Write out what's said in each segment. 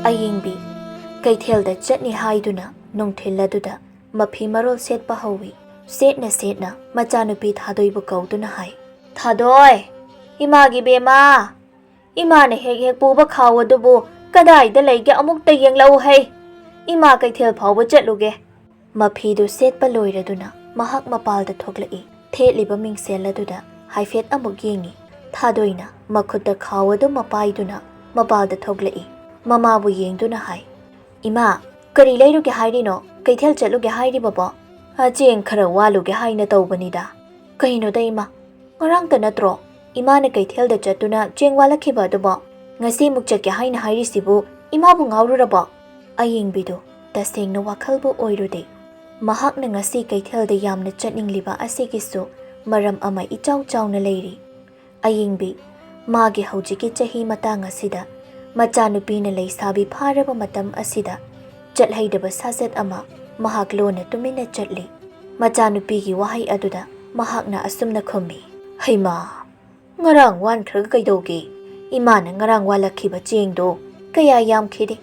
ꯑꯌꯦꯡꯕꯤ ꯀꯩꯊꯦꯜꯗ ꯆꯠꯅꯤ ꯍꯥꯏꯗꯨꯅ ꯅꯨꯡꯊꯤꯜ ꯃꯐꯤ ꯃꯔꯣꯜ ꯁꯦꯠꯄ ꯍꯧꯏ꯫ ꯁꯦꯠꯅ ꯃꯆꯥꯅꯨꯄꯤ ꯊꯥꯗꯣꯏꯕꯨ ꯀꯧꯗꯨꯅ ꯍꯥꯏ, ꯊꯥꯗꯣꯏ, ꯏꯃꯥꯒꯤ ꯕꯦꯃꯥ, ꯏꯃꯥꯅ ꯍꯦꯛ ꯄꯨꯕ ꯈꯥꯎ ꯑꯗꯨꯕꯨ ꯀꯗꯥꯏꯗ ꯂꯩꯒꯦ ꯑꯃꯨꯛꯇ ꯌꯦꯡꯂꯛꯎ ꯍꯩ, ꯏꯃꯥ ꯀꯩꯊꯦꯜ ꯐꯥꯎꯕ ꯆꯠꯂꯨꯒꯦ꯫ ꯃꯐꯤꯗꯨ ꯁꯦꯠꯄ ꯂꯣꯏꯔꯗꯨꯅ ꯃꯍꯥꯛ ꯃꯄꯥꯜꯗ ꯊꯣꯛꯂꯛꯏ꯫ ꯊꯦꯠꯂꯤꯕ ꯃꯤꯡꯁꯦꯜ ꯑꯗꯨꯗ ꯍꯥꯏꯐꯦꯠ ꯑꯃꯨꯛ ꯌꯦꯡꯏ꯫ ꯊꯥꯗꯣꯏꯅ ꯃꯈꯨꯠꯇ ꯈꯥꯎ ꯑꯗꯨ ꯃꯄꯥꯏꯗꯨꯅ ꯃꯄꯥꯜꯗ ꯊꯣꯛꯂꯛꯏ꯫ ꯃꯃꯥꯕꯨ ꯌꯦꯡꯗꯨꯅ ꯍꯥꯏ, ꯏꯃꯥ, ꯀꯔꯤ ꯂꯩꯔꯨꯒꯦ ꯍꯥꯏꯔꯤꯅꯣ? ꯀꯩꯊꯦꯜ ꯆꯠꯂꯨꯒꯦ ꯍꯥꯏꯔꯤꯕꯕꯣ? ꯆꯦꯡ ꯈꯔ ꯋꯥꯜꯂꯨꯒꯦ ꯍꯥꯏꯅ ꯇꯧꯕꯅꯤꯗ꯫ ꯀꯩꯅꯣꯗ ꯏꯃꯥ, ꯉꯔꯥꯡꯇ ꯅꯠꯇ꯭ꯔꯣ ꯏꯃꯥꯅ ꯀꯩꯊꯦꯜꯗ ꯆꯠꯇꯨꯅ ꯆꯦꯡ ꯋꯥꯜꯂꯛꯈꯤꯕ ꯑꯗꯨꯕꯣ? ꯉꯁꯤꯃꯨꯛ ꯆꯠꯀꯦ ꯍꯥꯏꯅ ꯍꯥꯏꯔꯤꯁꯤꯕꯨ ꯏꯃꯥꯕꯨ ꯉꯥꯎꯔꯨꯔꯕꯣ? ꯑꯌꯦꯡꯕꯤꯗꯨ ꯇꯁꯦꯡꯅ ꯋꯥꯈꯜꯕꯨ ꯑꯣꯏꯔꯨꯗꯦ꯫ ꯃꯍꯥꯛꯅ ꯉꯁꯤ ꯀꯩꯊꯦꯜꯗ ꯌꯥꯝꯅ ꯆꯠꯅꯤꯡꯂꯤꯕ ꯑꯁꯤꯒꯤꯁꯨ ꯃꯔꯝ ꯑꯃ ꯏꯆꯥꯎ ꯆꯥꯎꯅ ꯂꯩꯔꯤ꯫ ꯑꯌꯦꯡꯕꯤ ꯃꯥꯒꯤ ꯍꯧꯖꯤꯛꯀꯤ ꯆꯍꯤ ꯃꯇꯥꯡ ꯑꯁꯤꯗ, ꯃꯆꯥꯅꯨꯄꯤꯅ ꯂꯩꯁꯥꯕꯤ ꯐꯥꯔꯕ ꯃꯇꯝ ꯑꯁꯤꯗ ꯆꯠꯍꯩꯗꯕ ꯁꯥꯖꯠ ꯑꯃ ꯃꯍꯥꯛ ꯂꯣꯟꯅ ꯇꯨꯃꯤꯟꯅ ꯆꯠꯂꯤ꯫ ꯃꯆꯥꯅꯨꯄꯤꯒꯤ ꯋꯥꯍꯩ ꯑꯗꯨꯗ ꯃꯍꯥꯛꯅ ꯑꯁꯨꯝꯅ ꯈꯨꯝꯃꯤ, ꯍꯩꯃꯥ, ꯉꯔꯥꯡ ꯋꯥꯟꯈ꯭ꯔꯒ ꯀꯩꯗꯧꯒꯦ? ꯏꯃꯥꯅ ꯉꯔꯥꯡ ꯋꯥꯜꯂꯛꯈꯤꯕ ꯆꯦꯡꯗꯣ ꯀꯌꯥ ꯌꯥꯝꯈꯤꯗꯦ꯫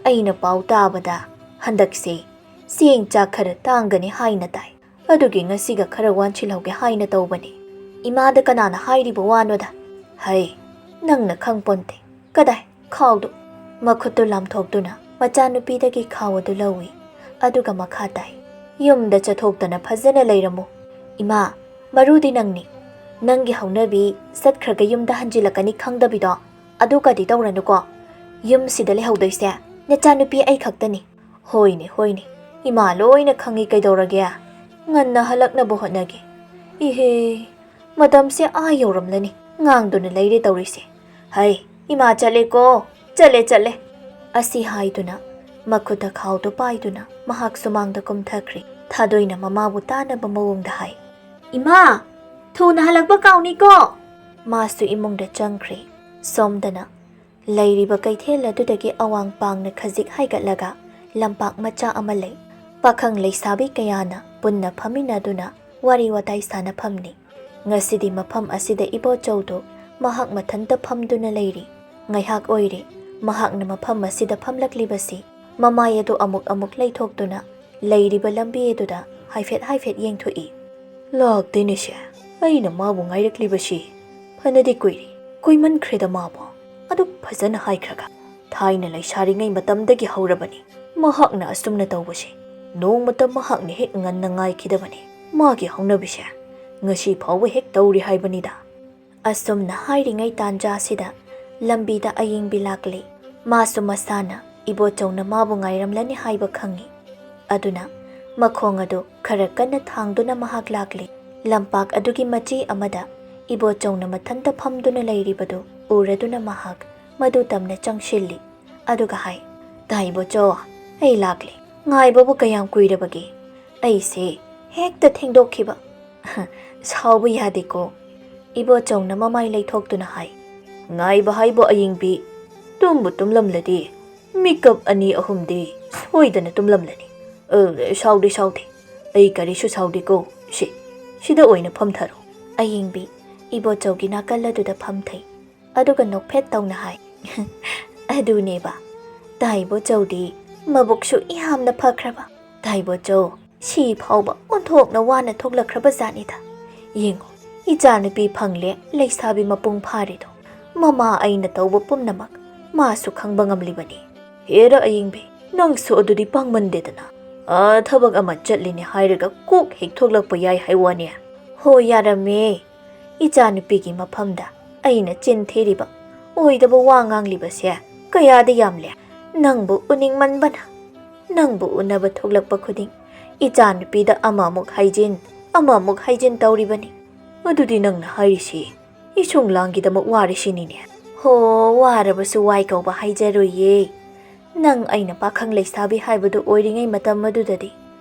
ꯑꯩꯅ ꯄꯥꯎ ꯇꯥꯕꯗ ꯍꯟꯗꯛꯁꯦ ꯆꯦꯡ ꯆꯥꯛ ꯈꯔ ꯇꯥꯡꯒꯅꯤ ꯍꯥꯏꯅ ꯇꯥꯏ꯫ ꯑꯗꯨꯒꯤ ꯉꯁꯤꯒ ꯈꯔ ꯋꯥꯟꯁꯤꯜꯍꯧꯒꯦ ꯍꯥꯏꯅ ꯇꯧꯕꯅꯤ꯫ ꯏꯃꯥꯗ ꯀꯅꯥꯅ ꯍꯥꯏꯔꯤꯕ ꯋꯥꯅꯣꯗ? ꯍꯩ, ꯅꯪꯅ ꯈꯪꯄꯣꯟꯇꯦ꯫ ꯀꯗꯥꯏ ꯈꯥꯎꯗꯨ? ꯃꯈꯨꯠꯇꯨ ꯂꯥꯝꯊꯣꯛꯇꯨꯅ ꯃꯆꯥꯅꯨꯄꯤꯗꯒꯤ ꯈꯥꯎ ꯑꯗꯨ ꯂꯧꯏ꯫ ꯑꯗꯨꯒ ꯃꯈꯥ ꯇꯥꯏ, ꯌꯨꯝꯗ ꯆꯠꯊꯣꯛꯇꯅ ꯐꯖꯅ ꯂꯩꯔꯝꯃꯨ꯫ ꯏꯃꯥ, ꯃꯔꯨꯗꯤ ꯅꯪꯅꯤ꯫ ꯅꯪꯒꯤ ꯍꯧꯅꯕꯤ ꯆꯠꯈ꯭ꯔꯒ ꯌꯨꯝꯗ ꯍꯟꯖꯤꯜꯂꯛꯀꯅꯤ ꯈꯪꯗꯕꯤꯗꯣ ꯑꯗꯨꯒꯗꯤ ꯇꯧꯔꯅꯨꯀꯣ꯫ ꯌꯨꯝꯁꯤꯗ ꯂꯩꯍꯧꯗꯣꯏꯁꯦ ꯅꯆꯥꯅꯨꯄꯤ ꯑꯩ ꯈꯛꯇꯅꯤ꯫ ꯍꯣꯏꯅꯦ, ꯏꯃꯥ ꯂꯣꯏꯅ ꯈꯪꯉꯤ, ꯀꯩꯗꯧꯔꯒꯦ? ꯉꯟꯅ ꯍꯜꯂꯛꯅꯕ ꯍꯣꯠꯅꯒꯦ꯫ ꯏꯍꯦ, ꯃꯇꯝꯁꯦ ꯌꯧꯔꯝꯂꯅꯤ, ꯉꯥꯡꯗꯨꯅ ꯂꯩꯔꯦ ꯇꯧꯔꯤꯁꯦ꯫ ꯍꯩ, ꯏꯃꯥ ꯆꯠꯂꯦꯀꯣ, ꯆꯠꯂꯦ꯫ ꯑꯁꯤ ꯍꯥꯏꯗꯨꯅ ꯃꯈꯨꯠꯇ ꯈꯥꯎꯗꯨ ꯄꯥꯏꯗꯨꯅ ꯃꯍꯥꯛ ꯁꯨꯃꯥꯡꯗ ꯀꯨꯝꯊꯈ꯭ꯔꯤ꯫ ꯊꯥꯗꯣꯏꯅ ꯃꯃꯥꯕꯨ ꯇꯥꯅꯕ ꯃꯑꯣꯡꯗ ꯍꯥꯏ, ꯏꯃꯥ, ꯊꯨꯅ ꯍꯜꯂꯛꯄ ꯀꯥꯎꯅꯤꯀꯣ꯫ ꯃꯥꯁꯨ ꯏꯃꯨꯡꯗ ꯆꯪꯈ꯭ꯔꯤ꯫ ꯁꯣꯝꯗꯅ ꯂꯩꯔꯤꯕ ꯀꯩꯊꯦꯜ ꯑꯗꯨꯗꯒꯤ ꯑꯋꯥꯡ ꯄꯥꯡꯅ ꯈꯖꯤꯛ ꯍꯥꯏꯒꯠꯂꯒ ꯂꯝꯄꯥꯛ ꯃꯆꯥ ꯑꯃ ꯂꯩ꯫ ꯄꯥꯈꯪ ꯂꯩꯁꯥꯕꯤ ꯀꯌꯥꯅ ꯄꯨꯟꯅ ꯐꯝꯃꯤꯟꯅꯗꯨꯅ ꯋꯥꯔꯤ ꯋꯥꯇꯥꯏ ꯁꯥꯟꯅꯐꯝꯅꯤ꯫ ꯉꯁꯤꯗꯤ ꯃꯐꯝ ꯑꯁꯤꯗ ꯏꯕꯣꯆꯧꯗꯨ ꯃꯍꯥꯛ ꯃꯊꯟꯇ ꯐꯝꯗꯨꯅ ꯂꯩꯔꯤ꯫ ꯉꯥꯏꯍꯥꯛ ꯑꯣꯏꯔꯦ ꯃꯍꯥꯛꯅ ꯃꯐꯝ ꯑꯁꯤꯗ ꯐꯝꯂꯛꯂꯤꯕꯁꯤ꯫ ꯃꯃꯥꯏ ꯑꯗꯨ ꯑꯃꯨꯛ ꯂꯩꯊꯣꯛꯇꯨꯅ ꯂꯩꯔꯤꯕ ꯂꯝꯕꯤ ꯑꯗꯨꯗ ꯍꯥꯏꯐꯦꯠ ꯌꯦꯡꯊꯣꯛꯏ꯫ ꯂꯥꯛꯇꯦꯅꯦꯁꯦ, ꯑꯩꯅ ꯃꯥꯕꯨ ꯉꯥꯏꯔꯛꯂꯤꯕꯁꯤ ꯐꯅꯗꯤ ꯀꯨꯏꯃꯟꯈ꯭ꯔꯦꯗ ꯃꯥꯕꯨ꯫ ꯑꯗꯨꯛ ꯐꯖꯅ ꯍꯥꯏꯈ꯭ꯔꯒ ꯊꯥꯏꯅ ꯂꯩꯁꯥꯔꯤꯉꯩ ꯃꯇꯝꯗꯒꯤ ꯍꯧꯔꯕꯅꯤ ꯃꯍꯥꯛꯅ ꯑꯁꯨꯝꯅ ꯇꯧꯕꯁꯤ꯫ ꯅꯣꯡꯃꯇ ꯃꯍꯥꯛꯅ ꯍꯦꯛ ꯉꯟꯅ ꯉꯥꯏꯈꯤꯗꯕꯅꯤ꯫ ꯃꯥꯒꯤ ꯍꯧꯅꯕꯤꯁꯦ ꯉꯁꯤ ꯐꯥꯎꯕ ꯍꯦꯛ ꯇꯧꯔꯤ ꯍꯥꯏꯕꯅꯤꯗ꯫ ꯑꯁꯨꯝꯅ ꯍꯥꯏꯔꯤꯉꯩ ꯇꯥꯟꯖꯥꯁꯤꯗ ꯂꯝꯕꯤꯗ ꯑꯌꯦꯡꯕꯤ ꯂꯥꯛꯂꯤ꯫ ꯃꯥꯁꯨ ꯃꯁꯥꯅ ꯏꯕꯣꯆꯧꯅ ꯃꯥꯕꯨ ꯉꯥꯏꯔꯝꯂꯅꯤ ꯍꯥꯏꯕ ꯈꯪꯏ꯫ ꯑꯗꯨꯅ ꯃꯈꯣꯡ ꯑꯗꯨ ꯈꯔ ꯀꯟꯅ ꯊꯥꯡꯗꯨꯅ ꯃꯍꯥꯛ ꯂꯥꯛꯂꯤ꯫ ꯂꯝꯄꯥꯛ ꯑꯗꯨꯒꯤ ꯃꯆꯤ ꯑꯃꯗ ꯏꯕꯣꯆꯧꯅ ꯃꯊꯟꯇ ꯐꯝꯗꯨꯅ ꯂꯩꯔꯤꯕꯗꯨ ꯎꯔꯗꯨꯅ ꯃꯍꯥꯛ ꯃꯗꯨ ꯇꯝꯅ ꯆꯪꯁꯤꯜꯂꯤ꯫ ꯑꯗꯨꯒ ꯍꯥꯏ, ꯇꯥ ꯏꯕꯣꯆꯧ, ꯑꯩ ꯂꯥꯛꯂꯤ꯫ ꯉꯥꯏꯕꯕꯨ ꯀꯌꯥꯝ ꯀꯨꯏꯔꯕꯒꯦ? ꯑꯩꯁꯦ ꯍꯦꯛꯇ ꯊꯦꯡꯗꯣꯛꯈꯤꯕ꯫ ꯁꯥꯎꯕ ꯌꯥꯗꯦꯀꯣ꯫ ꯏꯕꯣꯆꯧꯅ ꯃꯃꯥꯏ ꯂꯩꯊꯣꯛꯇꯨꯅ ꯍꯥꯏ, ꯉꯥꯏꯕ ꯍꯥꯏꯕꯨ ꯑꯌꯦꯡꯕꯤ, ꯇꯨꯝꯕꯨ ꯇꯨꯝꯂꯝꯂꯗꯤ ꯃꯤꯀꯞ 2-3ꯗꯤ ꯁꯣꯏꯗꯅ ꯇꯨꯝꯂꯝꯂꯅꯤ꯫ ꯁꯥꯎꯗꯦ, ꯑꯩ ꯀꯔꯤꯁꯨ ꯁꯥꯎꯗꯦꯀꯣ꯫ ꯁꯤꯗ ꯑꯣꯏꯅ ꯐꯝꯊꯔꯣ꯫ ꯑꯌꯦꯡꯕꯤ ꯏꯕꯣꯆꯧꯒꯤ ꯅꯥꯀꯜ ꯑꯗꯨꯗ ꯐꯝꯊꯩ꯫ ꯑꯗꯨꯒ ꯅꯣꯛꯐꯦꯠ ꯇꯧꯅ ꯍꯥꯏ, ꯑꯗꯨꯅꯦꯕ, ꯇꯥ ꯏꯕꯣꯆꯧꯗꯤ ꯃꯕꯨꯛꯁꯨ ꯌꯥꯝꯅ ꯐꯈ꯭ꯔꯕ꯫ ꯇꯥ ꯏꯕꯣꯆꯧ ꯁꯤ ꯐꯥꯎꯕ ꯑꯣꯟꯊꯣꯛꯅ ꯋꯥꯅ ꯊꯣꯛꯂꯛꯈ꯭ꯔꯕ ꯖꯥꯠꯅꯤꯗ꯫ ꯌꯦꯡꯉꯣ, ꯏꯆꯥꯅꯨꯄꯤ ꯐꯪꯂꯦ, ꯂꯩꯁꯥꯕꯤ ꯃꯄꯨꯡ ꯐꯥꯔꯤꯗꯣ꯫ ꯃꯃꯥ ꯑꯩꯅ ꯇꯧꯕ ꯄꯨꯝꯅꯃꯛ ꯃꯥꯁꯨ ꯈꯪꯕ ꯉꯝꯂꯤꯕꯅꯤ꯫ ꯍꯦꯔ ꯑꯌꯦꯡꯕꯤ, ꯅꯪꯁꯨ ꯑꯗꯨꯗꯤ ꯄꯥꯡꯃꯟꯗꯦꯗꯅ꯫ ꯊꯕꯛ ꯑꯃ ꯆꯠꯂꯤꯅꯦ ꯍꯥꯏꯔꯒ ꯀꯣꯛ ꯍꯦꯛ ꯊꯣꯛꯂꯛꯄ ꯌꯥꯏ ꯍꯥꯏꯋꯥꯅꯦ꯫ ꯍꯣ ꯌꯥꯔꯝꯃꯦ, ꯏꯆꯥꯅꯨꯄꯤꯒꯤ ꯃꯐꯝꯗ ꯑꯩꯅ ꯆꯤꯟ ꯊꯤꯔꯤꯕ ꯑꯣꯏꯗꯕ ꯋꯥ ꯉꯥꯡꯂꯤꯕꯁꯦ ꯀꯌꯥꯗꯤ ꯌꯥꯝꯂꯦ꯫ ꯅꯪꯕꯨ ꯎꯅꯤꯡꯃꯟꯕꯅ ꯅꯪꯕꯨ ꯎꯅꯕ ꯊꯣꯛꯂꯛꯄ ꯈꯨꯗꯤꯡ ꯏꯆꯥꯅꯨꯄꯤꯗ ꯑꯃꯃꯨꯛ ꯍꯥꯏꯖꯤꯟ ꯇꯧꯔꯤꯕꯅꯤ꯫ ꯑꯗꯨꯗꯤ ꯅꯪꯅ ꯍꯥꯏꯔꯤꯁꯤ ꯏꯁꯨꯡ ꯂꯥꯡꯒꯤꯗꯃꯛ ꯋꯥꯔꯤꯁꯤꯅꯤꯅꯦ꯫ ꯍꯣ, ꯋꯥꯔꯕꯁꯨ ꯋꯥꯏ ꯀꯧꯕ ꯍꯥꯏꯖꯔꯣꯏꯌꯦ꯫ ꯅꯪ ꯑꯩꯅ ꯄꯥꯈꯪ ꯂꯩꯁꯥꯕꯤ ꯍꯥꯏꯕꯗꯨ ꯑꯣꯏꯔꯤꯉꯩ ꯃꯇꯝ ꯑꯗꯨꯗꯗꯤ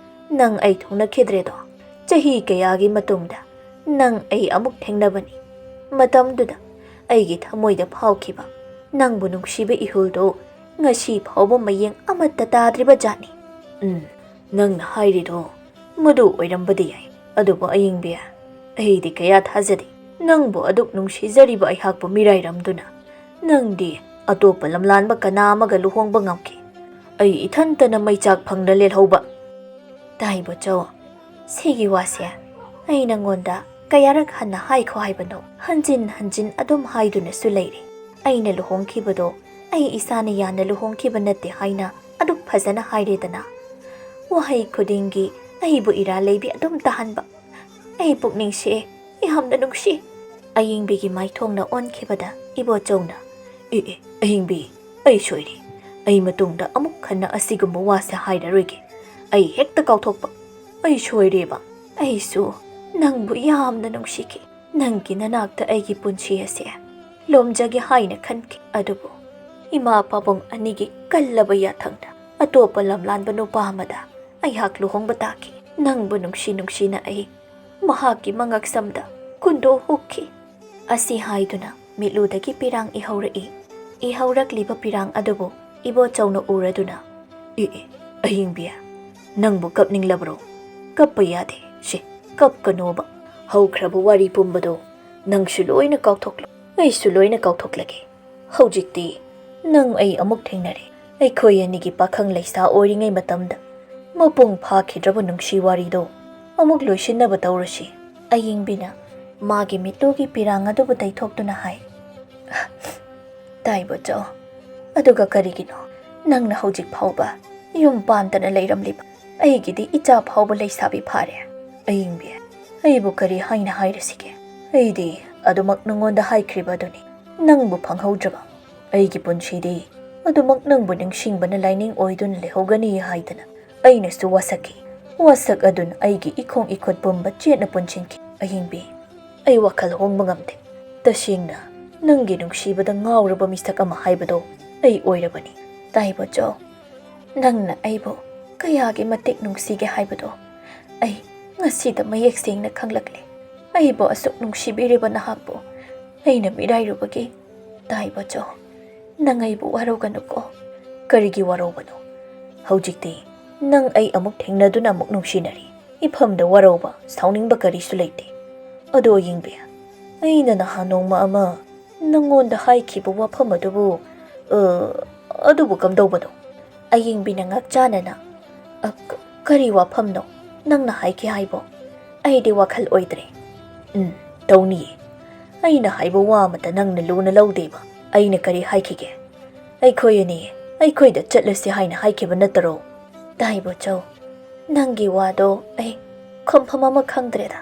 ꯅꯪ ꯑꯩ ꯊꯨꯡꯅꯈꯤꯗ꯭ꯔꯦꯗꯣ꯫ ꯆꯍꯤ ꯀꯌꯥꯒꯤ ꯃꯇꯨꯡꯗ ꯅꯪ ꯑꯩ ꯑꯃꯨꯛ ꯊꯦꯡꯅꯕꯅꯤ꯫ ꯃꯇꯝꯗꯨꯗ ꯑꯩꯒꯤ ꯊꯃꯣꯏꯗ ꯐꯥꯎꯈꯤꯕ ꯅꯪꯕꯨ ꯅꯨꯡꯁꯤꯕ ꯏꯍꯨꯜꯗꯣ ꯉꯁꯤ ꯐꯥꯎꯕ ꯃꯌꯦꯡ ꯑꯃꯠꯇ ꯇꯥꯗ꯭ꯔꯤꯕ ꯖꯥꯠꯅꯤ꯫ ꯅꯪꯅ ꯍꯥꯏꯔꯤꯗꯣ ꯃꯗꯨ ꯑꯣꯏꯔꯝꯕꯗꯤ ꯌꯥꯏ꯫ ꯑꯗꯨꯕꯨ ꯑꯌꯦꯡꯕꯤ, ꯑꯩꯗꯤ ꯀꯌꯥ ꯊꯥꯖꯗꯦ꯫ ꯅꯪꯕꯨ ꯑꯗꯨꯛ ꯅꯨꯡꯁꯤꯖꯔꯤꯕ ꯑꯩꯍꯥꯛꯄꯨ ꯃꯤꯔꯥꯏꯔꯝꯗꯨꯅ ꯅꯪꯗꯤ ꯑꯇꯣꯞꯄ ꯂꯝꯂꯥꯟꯕ ꯀꯅꯥ ꯑꯃꯒ ꯂꯨꯍꯣꯡꯕ ꯉꯝꯈꯤ ꯑꯩ ꯏꯊꯟꯇꯅ ꯃꯩꯆꯥꯛ ꯐꯪꯅ ꯂꯦꯜꯍꯧꯕ ꯇꯥꯏꯕꯣꯆꯧ ꯁꯤꯒꯤ ꯋꯥꯁꯦ ꯑꯩ ꯅꯉꯣꯟꯗ ꯀꯌꯥꯔꯛ ꯍꯟꯅ ꯍꯥꯏꯈꯣ ꯍꯥꯏꯕꯅꯣ ꯍꯟꯖꯤꯟ ꯍꯟꯖꯤꯟ ꯑꯗꯨꯝ ꯍꯥꯏꯗꯨꯅꯁꯨ ꯂꯩꯔꯤ ꯑꯩꯅ ꯂꯨꯍꯣꯡꯈꯤꯕꯗꯣ ꯑꯩ ꯏꯁꯥꯅ ꯌꯥꯅ ꯂꯨꯍꯣꯡꯈꯤꯕ ꯅꯠꯇꯦ ꯍꯥꯏꯅ ꯑꯗꯨꯛ ꯐꯖꯅ ꯍꯥꯏꯔꯦꯗꯅ ꯋꯥꯍꯩ ꯈꯨꯗꯤꯡꯒꯤ ꯑꯩꯕꯨ ꯏꯔꯥ ꯂꯩꯕꯤ ꯑꯗꯨꯝ ꯇꯥꯍꯟꯕ ꯑꯩ ꯄꯨꯛꯅꯤꯡꯁꯦ ꯌꯥꯝꯅ ꯅꯨꯡꯁꯤ ꯑꯌꯤꯡꯕꯤꯒꯤ ꯃꯥꯏꯊꯣꯡꯅ ꯑꯣꯟꯈꯤꯕꯗ ꯏꯕꯣꯆꯧꯅ ꯑꯍꯤꯡꯕꯤ ꯑꯩ ꯁꯣꯏꯔꯤ ꯑꯩ ꯃꯇꯨꯡꯗ ꯑꯃꯨꯛ ꯍꯟꯅ ꯑꯁꯤꯒꯨꯝꯕ ꯋꯥꯁꯦ ꯍꯥꯏꯔꯔꯣꯏꯒꯦ ꯑꯩ ꯍꯦꯛꯇ ꯀꯥꯎꯊꯣꯛꯄ ꯑꯩ ꯁꯣꯏꯔꯦꯕ ꯑꯩꯁꯨ ꯅꯪꯕꯨ ꯌꯥꯝꯅ ꯅꯨꯡꯁꯤꯈꯤ ꯅꯪꯒꯤ ꯅꯅꯥꯛꯇ ꯑꯩꯒꯤ ꯄꯨꯟꯁꯤ ꯑꯁꯦ ꯂꯣꯝꯖꯒꯦ ꯍꯥꯏꯅ ꯈꯟꯈꯤ ꯑꯗꯨꯕꯨ ꯏꯃꯥ ꯄꯥꯕꯨꯡ ꯑꯅꯤꯒꯤ ꯀꯜꯂꯕ ꯌꯥꯊꯪꯗ ꯑꯇꯣꯞꯄ ꯂꯝꯂꯥꯟꯕ ꯅꯨꯄꯥ ꯑꯃꯗ ꯑꯩꯍꯥꯛ ꯂꯨꯍꯣꯡꯕ ꯇꯥꯈꯤ ꯅꯪꯕꯨ ꯅꯨꯡꯁꯤꯅ ꯑꯩ ꯃꯍꯥꯛꯀꯤ ꯃꯉꯛꯁꯝꯗ ꯀꯨꯟꯗꯣ ꯍꯨꯛꯈꯤ ꯑꯁꯤ ꯍꯥꯏꯗꯨꯅ ꯃꯤꯠꯂꯨꯗꯒꯤ ꯄꯤꯔꯥꯡ ꯏꯍꯧꯔꯛꯏ ꯏꯍꯧꯔꯛꯂꯤꯕ ꯄꯤꯔꯥꯡ ꯑꯗꯨꯕꯨ ꯏꯕꯣꯆꯧꯅ ꯎꯔꯗꯨꯅ ꯑꯍꯤꯡꯕꯤ ꯅꯪꯕꯨ ꯀꯞꯅꯤꯡꯂꯕ꯭ꯔꯣ ꯀꯞꯄ ꯌꯥꯗꯦ ꯁꯤ ꯀꯞꯀꯅꯣꯕ ꯍꯧꯈ꯭ꯔꯕ ꯋꯥꯔꯤ ꯄꯨꯝꯕꯗꯣ ꯅꯪꯁꯨ ꯂꯣꯏꯅ ꯀꯥꯎꯊꯣꯛꯂꯣ ꯑꯩꯁꯨ ꯂꯣꯏꯅ ꯀꯥꯎꯊꯣꯛꯂꯒꯦ ꯍꯧꯖꯤꯛꯇꯤ ꯅꯪ ꯑꯩ ꯑꯃꯨꯛ ꯊꯦꯡꯅꯔꯦ ꯑꯩꯈꯣꯏ ꯑꯅꯤꯒꯤ ꯄꯥꯈꯪ ꯂꯩꯁꯥ ꯑꯣꯏꯔꯤꯉꯩ ꯃꯇꯝꯗ ꯃꯄꯨꯡ ꯐꯥꯈꯤꯗ꯭ꯔꯕ ꯅꯨꯡꯁꯤ ꯋꯥꯔꯤꯗꯣ ꯑꯃꯨꯛ ꯂꯣꯏꯁꯤꯟꯅꯕ ꯇꯧꯔꯁꯤ ꯑꯌꯤꯡꯕꯤꯅ ꯃꯥꯒꯤ ꯃꯤꯠꯂꯨꯒꯤ ꯄꯤꯔꯥꯡ ꯑꯗꯨꯕꯨ ꯇꯩꯊꯣꯛꯇꯨꯅ ꯍꯥꯏ ꯇꯥꯏꯕꯣꯆꯧ ꯑꯗꯨꯒ ꯀꯔꯤꯒꯤꯅꯣ ꯅꯪꯅ ꯍꯧꯖꯤꯛ ꯐꯥꯎꯕ ꯌꯨꯝ ꯄꯥꯟꯗꯅ ꯂꯩꯔꯝꯂꯤꯕ ꯑꯩꯒꯤꯗꯤ ꯏꯆꯥ ꯐꯥꯎꯕ ꯂꯩꯁꯥꯕꯤ ꯐꯥꯔꯦ ꯑꯌꯤꯡꯕꯤ ꯑꯩꯕꯨ ꯀꯔꯤ ꯍꯥꯏꯅ ꯍꯥꯏꯔꯁꯤꯒꯦ ꯑꯩꯗꯤ ꯑꯗꯨꯃꯛ ꯅꯉꯣꯟꯗ ꯍꯥꯏꯈ꯭ꯔꯤꯕ ꯑꯗꯨꯅꯤ ꯅꯪꯕꯨ ꯐꯪꯍꯧꯗ꯭ꯔꯕ ꯑꯩꯒꯤ ꯄꯨꯟꯁꯤꯗꯤ ꯑꯗꯨꯃꯛ ꯅꯪꯕꯨ ꯅꯤꯡꯁꯤꯡꯕꯅ ꯂꯥꯏꯅꯤꯡ ꯑꯣꯏꯗꯨꯅ ꯂꯩꯍꯧꯒꯅꯤ ꯍꯥꯏꯗꯅ ꯑꯩꯅꯁꯨ ꯋꯥꯁꯛꯈꯤ ꯋꯥꯁꯛ ꯑꯗꯨꯅ ꯑꯩꯒꯤ ꯏꯈꯣꯡ ꯏꯈꯨꯠ ꯄꯨꯝꯕ ꯆꯦꯠꯅ ꯄꯨꯟꯁꯤꯟꯈꯤ ꯑꯍꯤꯡꯕꯤ ꯑꯩ ꯋꯥꯈꯜ ꯍꯣꯡꯕ ꯉꯝꯗꯦ ꯇꯁꯦꯡꯅ ꯅꯪꯒꯤ ꯅꯨꯡꯁꯤꯕꯗ ꯉꯥꯎꯔꯕ ꯃꯤꯁꯛ ꯑꯃ ꯍꯥꯏꯕꯗꯣ ꯑꯩ ꯑꯣꯏꯔꯕꯅꯤ ꯇꯥꯏꯕꯣꯆꯧ ꯅꯪꯅ ꯑꯩꯕꯨ ꯀꯌꯥꯒꯤ ꯃꯇꯤꯛ ꯅꯨꯡꯁꯤꯒꯦ ꯍꯥꯏꯕꯗꯣ ꯑꯩ ꯉꯁꯤꯗ ꯃꯌꯦꯛ ꯁꯦꯡꯅ ꯈꯪꯂꯛꯂꯦ ꯑꯩꯕꯨ ꯑꯁꯨꯛ ꯅꯨꯡꯁꯤꯕꯤꯔꯤꯕ ꯅꯍꯥꯛꯄꯨ ꯑꯩꯅ ꯃꯤꯔꯥꯏꯔꯨꯕꯒꯤ ꯇꯥꯏꯕꯣꯆꯧ ꯅꯪ ꯑꯩꯕꯨ ꯋꯥꯔꯧꯒꯅꯨꯀꯣ ꯀꯔꯤꯒꯤ ꯋꯥꯔꯧꯕꯅꯣ ꯍꯧꯖꯤꯛꯇꯤ ꯅꯪ ꯑꯩ ꯑꯃꯨꯛ ꯊꯦꯡꯅꯗꯨꯅ ꯑꯃꯨꯛ ꯅꯨꯡꯁꯤꯅꯔꯤ ꯏꯐꯝꯗ ꯋꯥꯔꯧꯕ ꯁꯥꯎꯅꯤꯡꯕ ꯀꯔꯤꯁꯨ ꯂꯩꯇꯦ ꯑꯗꯣ ꯌꯦꯡꯕꯤ ꯑꯩꯅ ꯅꯍꯥꯟ ꯅꯣꯡꯃ ꯑꯃ ꯅꯪꯉꯣꯟꯗ ꯍꯥꯏꯈꯤꯕ ꯋꯥꯐꯝ ꯑꯗꯨꯕꯨ ꯑꯗꯨꯕꯨ ꯀꯝꯗꯧꯕꯅꯣ ꯑꯌꯤꯡꯕꯤꯅ ꯉꯛꯆꯥꯅꯅ ꯀꯔꯤ ꯋꯥꯐꯝꯅꯣ ꯅꯪꯅ ꯍꯥꯏꯈꯤ ꯍꯥꯏꯕꯣ ꯑꯩꯗꯤ ꯋꯥꯈꯜ ꯑꯣꯏꯗ꯭ꯔꯦ ꯇꯧꯅꯤꯌꯦ ꯑꯩꯅ ꯍꯥꯏꯕ ꯋꯥ ꯑꯃꯇ ꯅꯪꯅ ꯂꯨꯅ ꯂꯧꯗꯦꯕ ꯑꯩꯅ ꯀꯔꯤ ꯍꯥꯏꯈꯤꯒꯦ ꯑꯩꯈꯣꯏ ꯑꯅꯤ ꯑꯩꯈꯣꯏꯗ ꯆꯠꯂꯁꯤ ꯍꯥꯏꯅ ꯍꯥꯏꯈꯤꯕ ꯅꯠꯇꯔꯣ ꯇꯥꯏꯕꯣꯆꯧ ꯅꯪꯒꯤ ꯋꯥꯗꯣ ꯑꯩ ꯈꯨꯝꯐꯝ ꯑꯃ ꯈꯪꯗ꯭ꯔꯦꯗ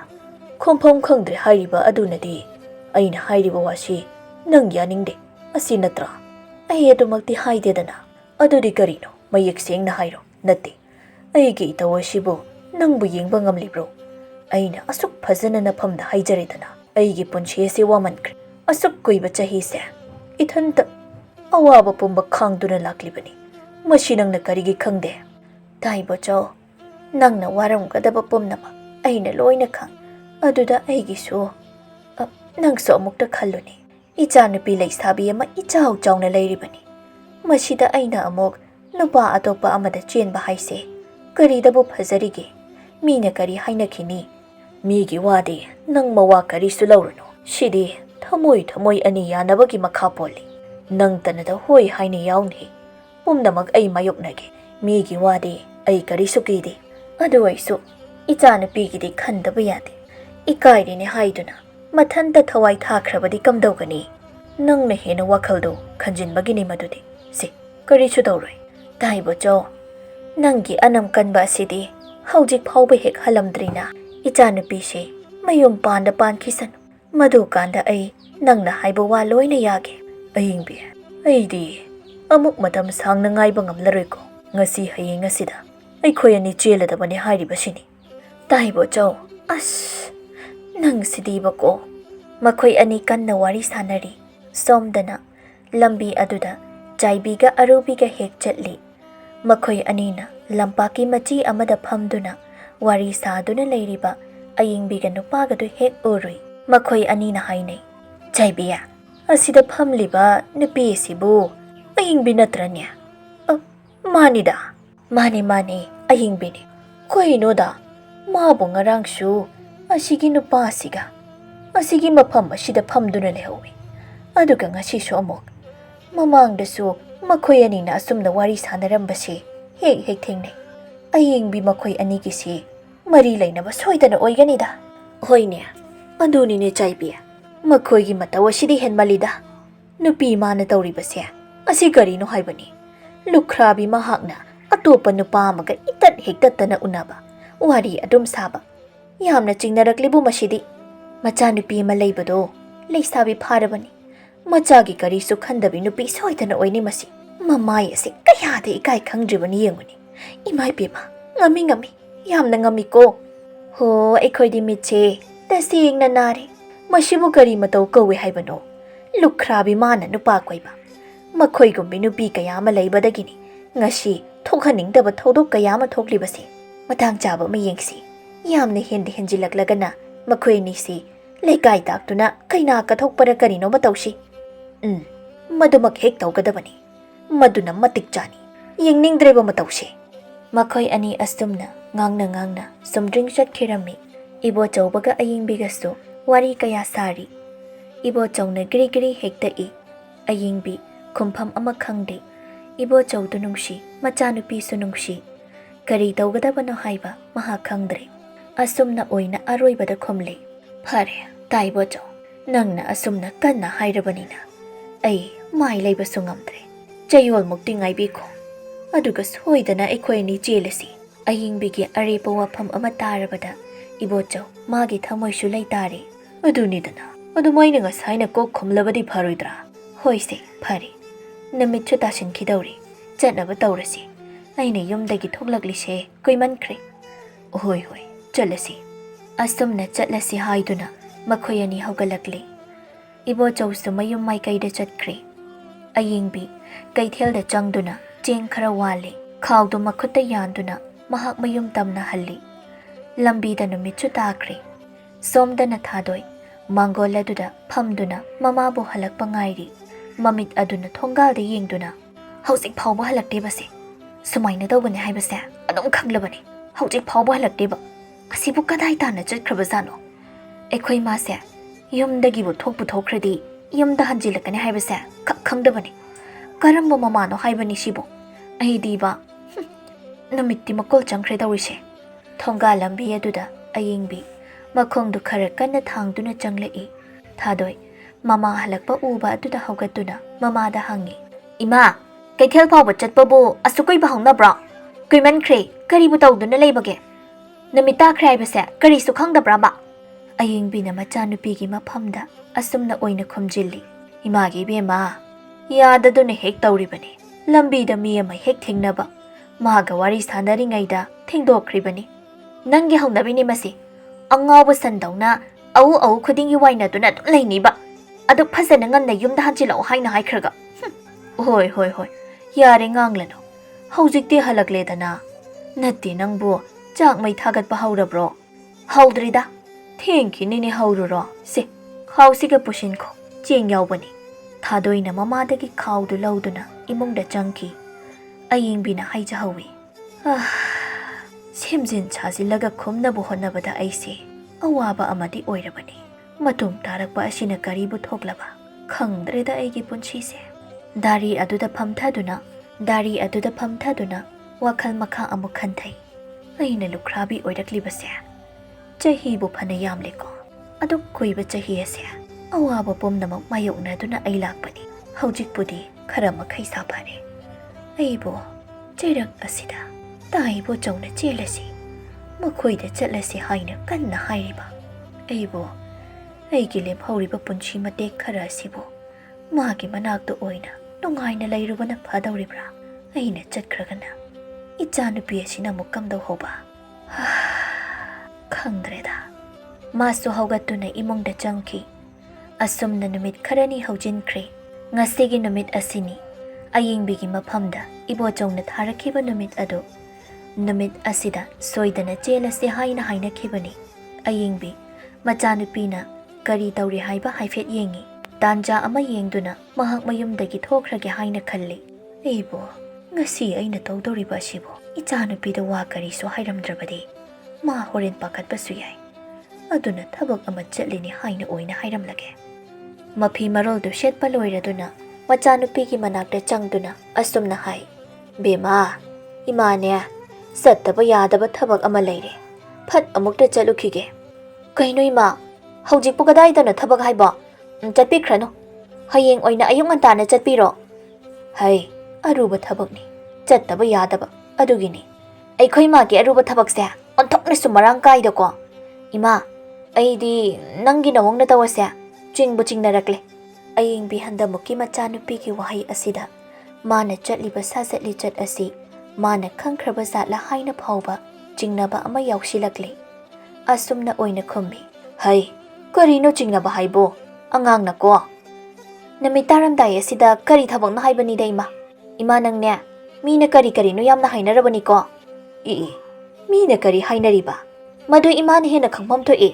ꯈꯨꯝꯐꯝ ꯈꯪꯗ꯭ꯔꯦ ꯍꯥꯏꯔꯤꯕ ꯑꯗꯨꯅꯗꯤ ꯑꯩꯅ ꯍꯥꯏꯔꯤꯕ ꯋꯥꯁꯤ ꯅꯪ ꯌꯥꯅꯤꯡꯗꯦ ꯑꯁꯤ ꯅꯠꯇ꯭ꯔꯥ ꯑꯩ ꯑꯗꯨꯃꯛꯇꯤ ꯍꯥꯏꯗꯦꯗꯅ ꯑꯗꯨꯗꯤ ꯀꯔꯤꯅꯣ ꯃꯌꯦꯛ ꯁꯦꯡꯅ ꯍꯥꯏꯔꯣ ꯅꯠꯇꯦ ꯑꯩꯒꯤ ꯏꯇꯧ ꯑꯁꯤꯕꯨ ꯅꯪꯕꯨ ꯌꯦꯡꯕ ꯉꯝꯂꯤꯕ꯭ꯔꯣ ꯑꯩꯅ ꯑꯁꯨꯛ ꯐꯖꯅ ꯅꯐꯝꯗ ꯍꯥꯏꯖꯔꯦꯗꯅ ꯑꯩꯒꯤ ꯄꯨꯟꯁꯤ ꯑꯁꯤ ꯋꯥꯃꯟꯈ꯭ꯔꯦ ꯑꯁꯨꯛ ꯀꯨꯏꯕ ꯆꯍꯤꯁꯦ ꯏꯊꯟꯇ ꯑꯋꯥꯕ ꯄꯨꯝꯕ ꯈꯥꯡꯗꯨꯅ ꯂꯥꯛꯂꯤꯕꯅꯤ ꯃꯁꯤ ꯅꯪꯅ ꯀꯔꯤꯒꯤ ꯈꯪꯗꯦ ꯇꯥꯏꯕꯣꯆꯧ ꯅꯪꯅ ꯋꯥꯔꯝꯒꯗꯕ ꯄꯨꯝꯅꯃꯛ ꯑꯩꯅ ꯂꯣꯏꯅ ꯈꯪ ꯑꯗꯨꯗ ꯑꯩꯒꯤꯁꯨ ꯅꯪꯁꯨ ꯑꯃꯨꯛꯇ ꯈꯜꯂꯨꯅꯤ ꯏꯆꯥꯅꯨꯄꯤ ꯂꯩꯁꯥꯕꯤ ꯑꯃ ꯏꯆꯥꯎ ꯆꯥꯎꯅ ꯂꯩꯔꯤꯕꯅꯤ ꯃꯁꯤꯗ ꯑꯩꯅ ꯑꯃꯨꯛ ꯅꯨꯄꯥ ꯑꯇꯣꯞꯄ ꯑꯃꯗ ꯆꯦꯟꯕ ꯍꯥꯏꯁꯦ ꯀꯔꯤꯗꯕꯨ ꯐꯖꯔꯤꯒꯦ ꯃꯤꯅ ꯀꯔꯤ ꯍꯥꯏꯅꯈꯤꯅꯤ ꯃꯤꯒꯤ ꯋꯥꯗꯤ ꯅꯪ ꯃꯋꯥ ꯀꯔꯤꯁꯨ ꯂꯧꯔꯨꯅꯨ ꯁꯤꯗꯤ ꯊꯃꯣꯏ ꯑꯅꯤ ꯌꯥꯅꯕꯒꯤ ꯃꯈꯥ ꯄꯣꯜꯂꯤ ꯅꯪꯇꯅꯗ ꯍꯣꯏ ꯍꯥꯏꯅ ꯌꯥꯎꯅꯤ ꯄꯨꯝꯅꯃꯛ ꯑꯩ ꯃꯥꯌꯣꯛꯅꯒꯦ ꯃꯤꯒꯤ ꯋꯥꯗꯤ ꯑꯩ ꯀꯔꯤꯁꯨ ꯀꯤꯗꯦ ꯑꯗꯨ ꯑꯣꯏꯁꯨ ꯏꯆꯥꯅꯨꯄꯤꯒꯤꯗꯤ ꯈꯟꯗꯕ ꯌꯥꯗꯦ ꯏꯀꯥꯏꯔꯤꯅꯦ ꯍꯥꯏꯗꯨꯅ ꯃꯊꯟꯇ ꯊꯋꯥꯏ ꯊꯥꯈ꯭ꯔꯕꯗꯤ ꯀꯝꯗꯧꯒꯅꯤ ꯅꯪꯅ ꯍꯦꯟꯅ ꯋꯥꯈꯜꯗꯣ ꯈꯟꯖꯤꯟꯕꯒꯤꯅꯤ ꯃꯗꯨꯗꯤ ꯁꯤ ꯀꯔꯤꯁꯨ ꯇꯧꯔꯣꯏ ꯇꯥꯏꯕꯣꯆꯧ ꯅꯪꯒꯤ ꯑꯅꯝ ꯀꯟꯕ ꯑꯁꯤꯗꯤ ꯍꯧꯖꯤꯛ ꯐꯥꯎꯕ ꯍꯦꯛ ꯍꯜꯂꯝꯗ꯭ꯔꯤꯅ ꯏꯆꯥꯅꯨꯄꯤꯁꯤ ꯃꯌꯨꯝ ꯄꯥꯟꯈꯤꯁꯅꯨ ꯃꯗꯨꯀꯥꯟꯗ ꯑꯩ ꯅꯪꯅ ꯍꯥꯏꯕ ꯋꯥ ꯂꯣꯏꯅ ꯌꯥꯒꯦ ꯑꯌꯤꯡꯕꯤ ꯑꯩꯗꯤ ꯑꯃꯨꯛ ꯃꯇꯝ ꯁꯥꯡꯅ ꯉꯥꯏꯕ ꯉꯝꯂꯔꯣꯏꯀꯣ ꯉꯁꯤ ꯍꯌꯦꯡ ꯑꯁꯤꯗ ꯑꯩꯈꯣꯏ ꯑꯅꯤ ꯆꯦꯜꯂꯗꯕꯅꯤ ꯍꯥꯏꯔꯤꯕꯁꯤꯅꯤ ꯇꯥꯏꯕꯣꯆꯧ ꯑꯁ ꯅꯪꯁꯤꯗꯤꯕꯀꯣ ꯃꯈꯣꯏ ꯑꯅꯤ ꯀꯟꯅ ꯋꯥꯔꯤ ꯁꯥꯟꯅꯔꯤ ꯁꯣꯝꯗꯅ ꯂꯝꯕꯤ ꯑꯗꯨꯗ ꯆꯥꯏꯕꯤꯒ ꯑꯔꯨꯕꯤꯒ ꯍꯦꯛ ꯆꯠꯂꯤ ꯃꯈꯣꯏ ꯑꯅꯤꯅ ꯂꯝꯄꯥꯛꯀꯤ ꯃꯆꯤ ꯑꯃꯗ ꯐꯝꯗꯨꯅ ꯋꯥꯔꯤ ꯁꯥꯗꯨꯅ ꯂꯩꯔꯤꯕ ꯑꯌꯤꯡꯕꯤꯒ ꯅꯨꯄꯥꯒꯗꯨ ꯍꯦꯛ ꯎꯔꯨꯏ ꯃꯈꯣꯏ ꯑꯅꯤꯅ ꯍꯥꯏꯅꯩ ꯆꯥꯏꯕꯤꯌꯥ ꯑꯁꯤꯗ ꯐꯝꯂꯤꯕ ꯅꯨꯄꯤ ꯑꯁꯤꯕꯨ ꯑꯌꯤꯡꯕꯤ ꯅꯠꯇ꯭ꯔꯅꯦ ꯃꯥꯅꯤꯗ ꯃꯥꯅꯦ ꯑꯌꯤꯡꯕꯤꯅꯤ ꯀꯩꯅꯣꯗ ꯃꯥꯕꯨ ꯉꯔꯥꯡꯁꯨ ꯑꯁꯤꯒꯤ ꯅꯨꯄꯥꯁꯤꯒ ꯑꯁꯤꯒꯤ ꯃꯐꯝ ꯑꯁꯤꯗ ꯐꯝꯗꯨꯅ ꯂꯩꯍꯧꯏ ꯑꯗꯨꯒ ꯉꯁꯤꯁꯨ ꯑꯃꯨꯛ Mamangdasu makoy ani na asumna wari sanarambasi hek thengnai. Ayengbi makoy anigisi mari lainaba soidana oiganida. Hoine, adunine chaibi. Makoygi mataw asidi henmalida. Nupi mana tawribase asi karino haibani. Lukhrabi mahakna atopa nupa amaga itat hektatana unaba. Wari adum saba. Yamna chingnaraklibu masidi. Macha nupi ama leibado leisabi pharabani. Machagi karisu khandabi nupi soidana oini masi. Mamai ase kayade ikai khangdribani yenguni. Imai pema ngami yamna ngami ko. Ho ekoidi mitche tasingna nare. Mashibu kari mataw kawe haibano. Lukhrabi mana nupa koiba. Makoygumbi nupi kayama leibadagini. Ngasi thokhaningdaba thodok kayama thoklibase. Matang chaba mayengsi. Yamna henjilaklagana makoy nisi leikai taktuna kaina kathokpara karino matawsi. Madumak hek tawgadabani. Maduna matik chani. Yengningdreba matawsi. Makoy ani astumna ngangna sumdring chatkirami. Ibo chawbaga ayingbigasu wari kaya sari. Ibo chawna giri hekta I. Ayingbi kumpham ama khangde. Ibo chawdu nungshi machanupi su nungshi. Kari tawgadabano haiba maha khangdre. Asumna oina aroibada khomle. Phare taibo chaw. Nangna asumna kanna hairabanina. Ai mai leibasu ngamdre. Chayol mukti ngaibiko. Aduga soidana ekhoy ni chelasi. Ayingbigi arepa wafam ama tarabada. Ibo chaw magi thamoisu leitare. Adunidana. Adumaina ngasaina kok khomlabadi pharoidra. Hoise phare. Namitchu tashin khidawri. Chatnaba tawrasi. Aina yumdagi thoklaglise koimankhre. Hoi chalasi. Asumna chatlasi haiduna makhoyani haugalakle. Ibo chawsu mayum maikaida chatkre. Ayingbi kaithelda changduna cheng khara wale. Khawdu makhutta yanduna mahak mayum tamna halli. Lambida numitchu takre. Somdana thadoi. Mangola phamduna mamabu halakpa ngairi. Mamit aduna thongalda yengduna. Hausik phawba halaktebase. Sumaina tawbane haibase adum khanglabani. Hausik phawba halakteba. Asibu kadai tana chitkrabazano. Ekhoi mase yumdagibu thokkradi yumda hanjilakani haibase khangdabani. Karamba mamano haibani sibu. Aidiba namitti makol changkhre tawrise. Thonga lambi aduda ayingbi makhongdu khara kanna thangduna changlai. Thadoi mama halakpa uba aduda haugatuna mamada hangi. Ima kaithel phawba chatpabu asukoi ba hongnabra. Kuimankhre karibu tawduna leibage. Namita khraibase karisu khangdabra ba. Ayingbina machanupigi maphamda asumna oina khomjilli. Imagi bema yadaduna hek tawribani. Lambida mi ama hek thengnaba. Maga wari sanaringaida thengdokhribani. Nangi haunabini masi. Angawba sandawna au khudingi wainaduna dum leiniba. Adu phasana nganna yumda hanjilau haina haikhraga. Hoi. Yare nganglano. Haujikti halakledana. Natti nangbu chak mai thagatpa haurabro. Haudrida. Thenki nini haururo. Se khawsiga pushinkho cheng yaubani. Thadoina mamadagi khawdu lauduna imungda changki. Ayingbina haijahawi. Semjin chazilaga khumnabu honnabada aise awaba amadi oirabani. Matung tarakpa asina karibu thoklaba. Khangdreda aigi punchise. Dari aduda phamthaduna wakhal makha amu khanthai. Aina lukhrabi oiraklibase. Chahibu phana yamleko. Adu koiba chahi ase. Awaba pomnamak mayoknaduna ai lakpani. Haujikpudi khara makhai sapare. Aibo chairak asida. Taibo chawna chelasi. Makhoida chatlasi haina kanna hairiba. Aibo aigi lemhauriba punchi matek khara asibo. Magi manakto oina nungaina lairubana phadawribra. Aina chatkragana. Ichanupi asina mukamdaw hoba. Khangdreda. Masu haugatuna imongda changki. Asumna numit kharani haujinkre. Ngasigi numit asini. Ayingbigi maphamda ibo chawna tharakiba numit ado. Numit asida soidana chelasi haina khibani. Ayingbi machanupina kari tawri haiba haifet yengi. Tanja ama yengduna mahak mayumdagi thokhrage haina khalli. Eibo ngasi aina tawdoriba asibo ichanupida wa karisu hairamdrabadi ma horen pakatpasu yai. Aduna thabak ama chatlini haina oina hairamlage. Mafi maroldu shetpa loiraduna ꯃꯆꯥꯅꯨꯄꯤꯒꯤ ꯃꯅꯥꯛꯇ ꯆꯪꯗꯨꯅ ꯑꯁꯨꯝꯅ ꯍꯥꯏ, ꯕꯦꯃꯥ, ꯏꯃꯥꯅꯦ, ꯆꯠꯇꯕ ꯌꯥꯗꯕ ꯊꯕꯛ ꯑꯃ ꯂꯩꯔꯦ, ꯐꯠ ꯑꯃꯨꯛꯇ ꯆꯠꯂꯨꯈꯤꯒꯦ꯫ ꯀꯩꯅꯣ ꯏꯃꯥ, ꯍꯧꯖꯤꯛꯄꯨ ꯀꯗꯥꯏꯗꯅꯣ ꯊꯕꯛ ꯍꯥꯏꯕꯣ? ꯆꯠꯄꯤꯈ꯭ꯔꯅꯨ, ꯍꯌꯦꯡ ꯑꯣꯏꯅ ꯑꯌꯨꯛ ꯉꯟꯇꯥꯅ ꯆꯠꯄꯤꯔꯣ꯫ ꯍꯩ, ꯑꯔꯨꯕ ꯊꯕꯛꯅꯤ, ꯆꯠꯇꯕ ꯌꯥꯗꯕ, ꯑꯗꯨꯒꯤꯅꯤ꯫ ꯑꯩꯈꯣꯏ ꯃꯥꯒꯤ ꯑꯔꯨꯕ ꯊꯕꯛꯁꯦ ꯑꯣꯟꯊꯣꯛꯅꯁꯨ ꯃꯔꯥꯡ ꯀꯥꯏꯗꯀꯣ꯫ ꯏꯃꯥ, ꯑꯩꯗꯤ ꯅꯪꯒꯤ ꯅꯋꯣꯡꯅ ꯇꯧꯔꯁꯦ, ꯆꯤꯡꯕꯨ ꯆꯤꯡꯅꯔꯛꯂꯦ꯫ ꯑꯌꯤꯡꯕꯤ ꯍꯟꯗꯃꯨꯛꯀꯤ ꯃꯆꯥꯅꯨꯄꯤꯒꯤ ꯋꯥꯍꯩ ꯑꯁꯤꯗ ꯃꯥꯅ ꯆꯠꯂꯤꯕ ꯁꯥꯖꯠ ꯂꯤꯆꯠ ꯑꯁꯤ ꯃꯥꯅ ꯈꯪꯈ꯭ꯔꯕ ꯖꯥꯠꯂ ꯍꯥꯏꯅ ꯐꯥꯎꯕ ꯆꯤꯡꯅꯕ ꯑꯃ ꯌꯥꯎꯁꯤꯜꯂꯛꯂꯤ꯫ ꯑꯁꯨꯝꯅ ꯑꯣꯏꯅ ꯈꯨꯝꯃꯤ, ꯍꯩ, ꯀꯔꯤꯅꯣ ꯆꯤꯡꯅꯕ ꯍꯥꯏꯕꯣ, ꯑꯉꯥꯡꯅꯀꯣ꯫ ꯅꯨꯃꯤꯠ ꯇꯥꯔꯝꯗꯥꯏ ꯑꯁꯤꯗ ꯀꯔꯤ ꯊꯕꯛꯅꯣ ꯍꯥꯏꯕꯅꯤꯗ ꯏꯃꯥ꯫ ꯏꯃꯥ ꯅꯪꯅꯦ, ꯃꯤꯅ ꯀꯔꯤꯅꯣ ꯌꯥꯝꯅ ꯍꯥꯏꯅꯔꯕꯅꯤꯀꯣ꯫ ꯃꯤꯅ ꯀꯔꯤ ꯍꯥꯏꯅꯔꯤꯕ? ꯃꯗꯨ ꯏꯃꯥꯅ ꯍꯦꯟꯅ ꯈꯪꯐꯝ ꯊꯣꯛꯏ꯫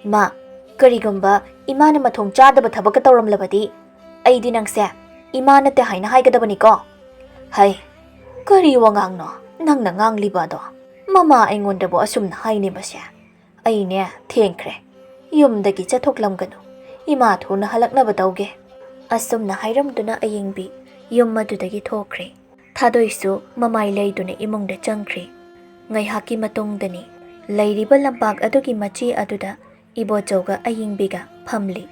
ꯏꯃꯥ, ꯀꯔꯤꯒꯨꯝꯕ ꯏꯃꯥꯅ ꯃꯊꯣꯡ ꯆꯥꯗꯕ ꯊꯕꯛꯀ ꯇꯧꯔꯝꯂꯕꯗꯤ ꯑꯩꯗꯤ ꯅꯪꯁꯦ ꯏꯃꯥ ꯅꯠꯇꯦ ꯍꯥꯏꯅ ꯍꯥꯏꯒꯗꯕꯅꯤꯀꯣ꯫ ꯍꯩ, ꯀꯔꯤ ꯋꯥꯉꯥꯡꯅꯣ ꯅꯪꯅ ꯉꯥꯡꯂꯤꯕ ꯑꯗꯣ? ꯃꯃꯥ ꯑꯩꯉꯣꯟꯗꯕꯨ ꯑꯁꯨꯝꯅ ꯍꯥꯏꯅꯦꯕꯁꯦ? ꯑꯩꯅꯦ ꯊꯦꯡꯈ꯭ꯔꯦ, ꯌꯨꯝꯗꯒꯤ ꯆꯠꯊꯣꯛꯂꯝꯒꯅꯨ, ꯏꯃꯥ ꯊꯨꯅ ꯍꯜꯂꯛꯅꯕ ꯇꯧꯒꯦ꯫ ꯑꯁꯨꯝꯅ ꯍꯥꯏꯔꯝꯗꯨꯅ ꯑꯌꯤꯡꯕꯤ ꯌꯨꯝ ꯑꯗꯨꯗꯒꯤ ꯊꯣꯛꯈ꯭ꯔꯦ꯫ ꯊꯥꯗꯣꯏꯁꯨ ꯃꯃꯥꯏ ꯂꯩꯗꯨꯅ ꯏꯃꯨꯡꯗ ꯆꯪꯈ꯭ꯔꯦ꯫ ꯉꯥꯏꯍꯥꯛꯀꯤ ꯃꯇꯨꯡꯗꯅꯤ ꯂꯩꯔꯤꯕ ꯂꯝꯄꯥꯛ ꯑꯗꯨꯒꯤ ꯃꯆꯤ ꯑꯗꯨꯗ ꯏꯕꯣꯆꯧꯒ ꯑꯌꯤꯡꯕꯤꯒ ꯐꯝꯂꯤ꯫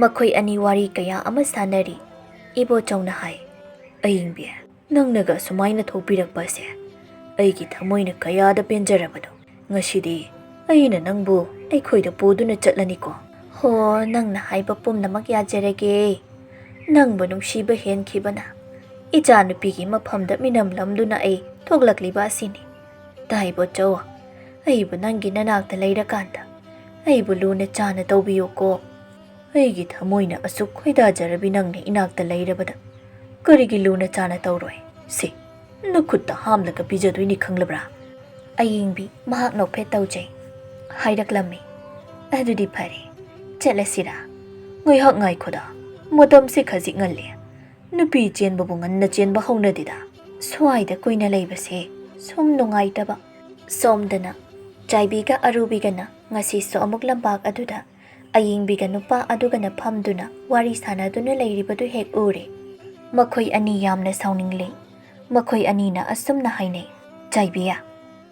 ꯃꯈꯣꯏ ꯑꯅꯤ ꯋꯥꯔꯤ ꯀꯌꯥ ꯑꯃ ꯁꯥꯟꯅꯔꯤ꯫ ꯏꯕꯣꯆꯧꯅ ꯍꯥꯏ, ꯑꯌꯤꯡꯕꯤ, ꯅꯪꯅꯒ ꯁꯨꯃꯥꯏꯅ ꯊꯣꯛꯄꯤꯔꯛꯄꯁꯦ ꯑꯩꯒꯤ ꯊꯃꯣꯏꯅ ꯀꯌꯥꯗ ꯄꯦꯟꯖꯔꯕꯅꯣ꯫ ꯉꯁꯤꯗꯤ ꯑꯩꯅ ꯅꯪꯕꯨ ꯑꯩꯈꯣꯏꯗ ꯄꯨꯗꯨꯅ ꯆꯠꯂꯅꯤꯀꯣ꯫ ꯍꯣ, ꯅꯪꯅ ꯍꯥꯏꯕ ꯄꯨꯝꯅꯃꯛ ꯌꯥꯖꯔꯒꯦ꯫ ꯅꯪꯕꯨ ꯅꯨꯡꯁꯤꯕ ꯍꯦꯟꯈꯤꯕꯅ ꯏꯆꯥꯅꯨꯄꯤꯒꯤ ꯃꯐꯝꯗ ꯃꯤꯅꯝꯂꯝꯗꯨꯅ ꯑꯩ ꯊꯣꯛꯂꯛꯂꯤꯕ ꯑꯁꯤꯅꯤ꯫ ꯏꯕꯣꯆꯧ, ꯑꯩꯕꯨ ꯅꯪꯒꯤ ꯅꯅꯥꯛꯇ ꯂꯩꯔꯀꯥꯟꯗ ꯑꯩꯕꯨ ꯂꯨꯅ ꯆꯥꯅ ꯇꯧꯕꯤꯌꯨꯀꯣ꯫ ꯑꯩꯒꯤ ꯊꯃꯣꯏꯅ ꯑꯁꯨꯛ ꯈꯣꯏꯗꯥꯖꯔꯕꯤ ꯅꯪꯅ ꯏꯅꯥꯛꯇ ꯂꯩꯔꯕꯗ ꯀꯔꯤꯒꯤ ꯂꯨꯅ ꯆꯥꯅ ꯇꯧꯔꯣꯏ? ꯁꯤ, ꯅꯈꯨꯠꯇ ꯍꯥꯝꯂꯒ ꯄꯤꯖꯗꯣꯏꯅꯤ ꯈꯪꯂꯕ꯭ꯔꯥ? ꯑꯌꯤꯡꯕꯤ ꯃꯍꯥꯛ ꯅꯣꯛꯐꯦꯠ ꯇꯧꯖꯩ꯫ ꯍꯥꯏꯔꯛꯂꯝꯃꯤ, ꯑꯗꯨꯗꯤ ꯐꯔꯦ, ꯆꯠꯂꯁꯤꯔꯥ? ꯉꯥꯏꯍꯥꯛ ꯉꯥꯏꯈꯣꯗ, ꯃꯇꯝꯁꯤ ꯈꯖꯤꯛ ꯉꯜꯂꯤ, ꯅꯨꯄꯤ ꯆꯦꯟꯕꯕꯨ ꯉꯟꯅ ꯆꯦꯟꯕ ꯍꯧꯅꯗꯦꯗ꯫ ꯁ꯭ꯋꯥꯏꯗ ꯀꯨꯏꯅ ꯂꯩꯕꯁꯦ ꯁꯨꯝ ꯅꯨꯡꯉꯥꯏꯇꯕ꯫ ꯁꯣꯝꯗꯅ ꯆꯥꯏꯕꯤꯒ ꯑꯔꯨꯕꯤꯒꯅ ꯉꯁꯤꯁꯨ ꯑꯃꯨꯛ ꯂꯝꯄꯥꯛ ꯑꯗꯨꯗ ꯑꯌꯤꯡꯕꯤꯒ ꯅꯨꯄꯥ ꯑꯗꯨꯒꯅ ꯐꯝꯗꯨꯅ ꯋꯥꯔꯤ ꯁꯥꯟꯅꯗꯨꯅ ꯂꯩꯔꯤꯕꯗꯨ ꯍꯦꯛ ꯎꯔꯦ꯫ ꯃꯈꯣꯏ ꯑꯅꯤ ꯌꯥꯝꯅ ꯁꯥꯎꯅꯤꯡꯂꯤ꯫ ꯃꯈꯣꯏ ꯑꯅꯤꯅ ꯑꯁꯨꯝꯅ ꯍꯥꯏꯅꯩ, ꯆꯥꯏꯕꯤ,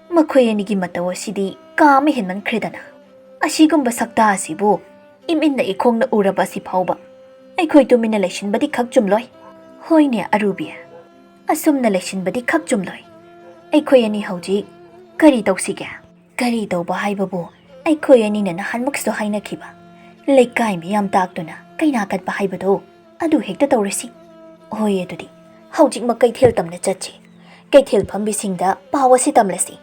ꯃꯈꯣꯏ ꯑꯅꯤꯒꯤ ꯃꯇꯧ ꯑꯁꯤꯗꯤ ꯀꯥ ꯑꯃ ꯍꯦꯟꯃꯟꯈ꯭ꯔꯦꯗꯅ꯫ ꯑꯁꯤꯒꯨꯝꯕ ꯁꯛꯇꯥ ꯑꯁꯤꯕꯨ ꯏꯃꯤꯠꯅ ꯏꯈꯣꯡꯅ ꯎꯔꯕ ꯑꯁꯤ ꯐꯥꯎꯕ ꯑꯩꯈꯣꯏ ꯇꯨꯃꯤꯟꯅ ꯂꯩꯁꯤꯟꯕꯗꯤ ꯈꯛ ꯆꯨꯝꯂꯣꯏ꯫ ꯍꯣꯏꯅꯦ ꯑꯔꯨꯕꯤ, ꯑꯁꯨꯝꯅ ꯂꯩꯁꯤꯟꯕꯗꯤ ꯈꯛ ꯆꯨꯝꯂꯣꯏ꯫ ꯑꯩꯈꯣꯏ ꯑꯅꯤ ꯍꯧꯖꯤꯛ ꯀꯔꯤ ꯇꯧꯁꯤꯒꯦ? ꯀꯔꯤ ꯇꯧꯕ ꯍꯥꯏꯕꯕꯨ ꯑꯩꯈꯣই ꯑꯅꯤꯅ ꯅꯍꯥꯟꯃꯨꯛꯁꯨ ꯍꯥꯏꯅꯈꯤꯕ ꯂꯩꯀꯥꯏ ꯃꯤꯌꯥꯝ ꯇꯥꯛꯇꯨꯅ ꯀꯩꯅꯥ ꯀꯠꯄ ꯍꯥꯏꯕꯗꯣ ꯑꯗꯨ ꯍꯦꯛꯇ ꯇꯧꯔꯁꯤ꯫ ꯍꯣꯏ, ꯑꯗꯨꯗꯤ ꯍꯧꯖꯤꯛꯃꯛ ꯀꯩꯊꯦꯜ ꯇꯝꯅ ꯆꯠꯁꯤ꯫ ꯀꯩꯊꯦꯜ ꯐꯝꯕꯤꯁꯤꯡꯗ ꯄꯥꯎ ꯑꯁꯤ ꯇꯝꯂꯁꯤ,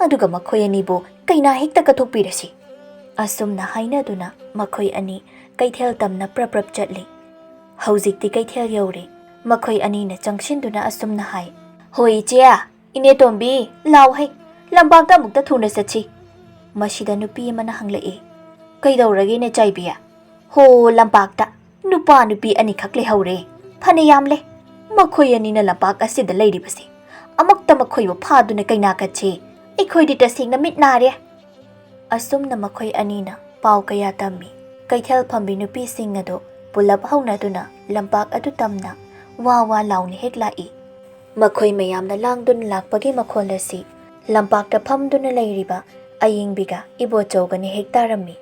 ꯑꯗꯨꯒ ꯃꯈꯣꯏ ꯑꯅꯤꯕꯨ ꯀꯩꯅꯥ ꯍꯦꯛꯇ ꯀꯠꯊꯣꯛꯄꯤꯔꯁꯤ꯫ ꯑꯁꯨꯝꯅ ꯍꯥꯏꯅꯗꯨꯅ ꯃꯈꯣꯏ ꯑꯅꯤ ꯀꯩꯊꯦꯜ ꯇꯝꯅ ꯄ꯭ꯔꯞ ꯆꯠꯂꯤ꯫ ꯍꯧꯖꯤꯛꯇꯤ ꯀꯩꯊꯦꯜ ꯌꯧꯔꯦ꯫ ꯃꯈꯣꯏ ꯑꯅꯤꯅ ꯆꯪꯁꯤꯟꯗꯨꯅ ꯑꯁꯨꯝꯅ ꯍꯥꯏ, ꯍꯣꯏ ꯏꯆꯦ, ꯏꯅꯦ ꯇꯣꯝꯕꯤ, ꯂꯥꯎ ꯍꯩ, ꯂꯝꯄꯥꯛꯇ ꯑꯃꯨꯛꯇ ꯊꯨꯅ ꯆꯠꯁꯤ꯫ ꯃꯁꯤꯗ ꯅꯨꯄꯤ ꯑꯃꯅ ꯍꯪꯂꯛꯏ, ꯀꯩꯗꯧꯔꯒꯦꯅꯦ ꯆꯥꯏꯕꯤ? ꯍꯣ, ꯂꯝꯄꯥꯛꯇ ꯅꯨꯄꯥ ꯅꯨꯄꯤ ꯑꯅꯤꯈꯛ ꯂꯩꯍꯧꯔꯦ, ꯐꯅ ꯌꯥꯝꯂꯦ꯫ ꯃꯈꯣꯏ ꯑꯅꯤꯅ ꯂꯝꯄꯥꯛ ꯑꯁꯤꯗ ꯂꯩꯔꯤꯕꯁꯦ ꯑꯃꯨꯛꯇ ꯃꯈꯣꯏꯕꯨ ꯐꯥꯗꯨꯅ ꯀꯩꯅꯥ ꯀꯠꯁꯤ, ꯑꯩꯈꯣꯏꯗꯤ ꯇꯁꯦꯡꯅ ꯃꯤꯠ ꯅꯥꯔꯦ꯫ ꯑꯁꯨꯝꯅ ꯃꯈꯣꯏ ꯑꯅꯤꯅ ꯄꯥꯎ ꯀꯌꯥ ꯇꯝꯃꯤ꯫ ꯀꯩꯊꯦꯜ ꯐꯝꯕꯤ ꯅꯨꯄꯤꯁꯤꯡ ꯑꯗꯨ ꯄꯨꯂꯞ ꯍꯧꯅꯗꯨꯅ ꯂꯝꯄꯥꯛ ꯑꯗꯨ ꯇꯝꯅ ꯋꯥ ꯋꯥ ꯂꯥꯎꯅ ꯍꯦꯛ ꯂꯥꯛꯏ꯫ ꯃꯈꯣꯏ ꯃꯌꯥꯝꯅ ꯂꯥꯡꯗꯨꯅ ꯂꯥꯛꯄꯒꯤ ꯃꯈꯣꯜ ꯑꯁꯤ ꯂꯝꯄꯥꯛꯇ ꯐꯝꯗꯨꯅ ꯂꯩꯔꯤꯕ ꯑꯌꯤꯡꯕꯤꯒ ꯏꯕꯣꯆꯧꯒꯅ ꯍꯦꯛ ꯇꯥꯔꯝꯃꯤ꯫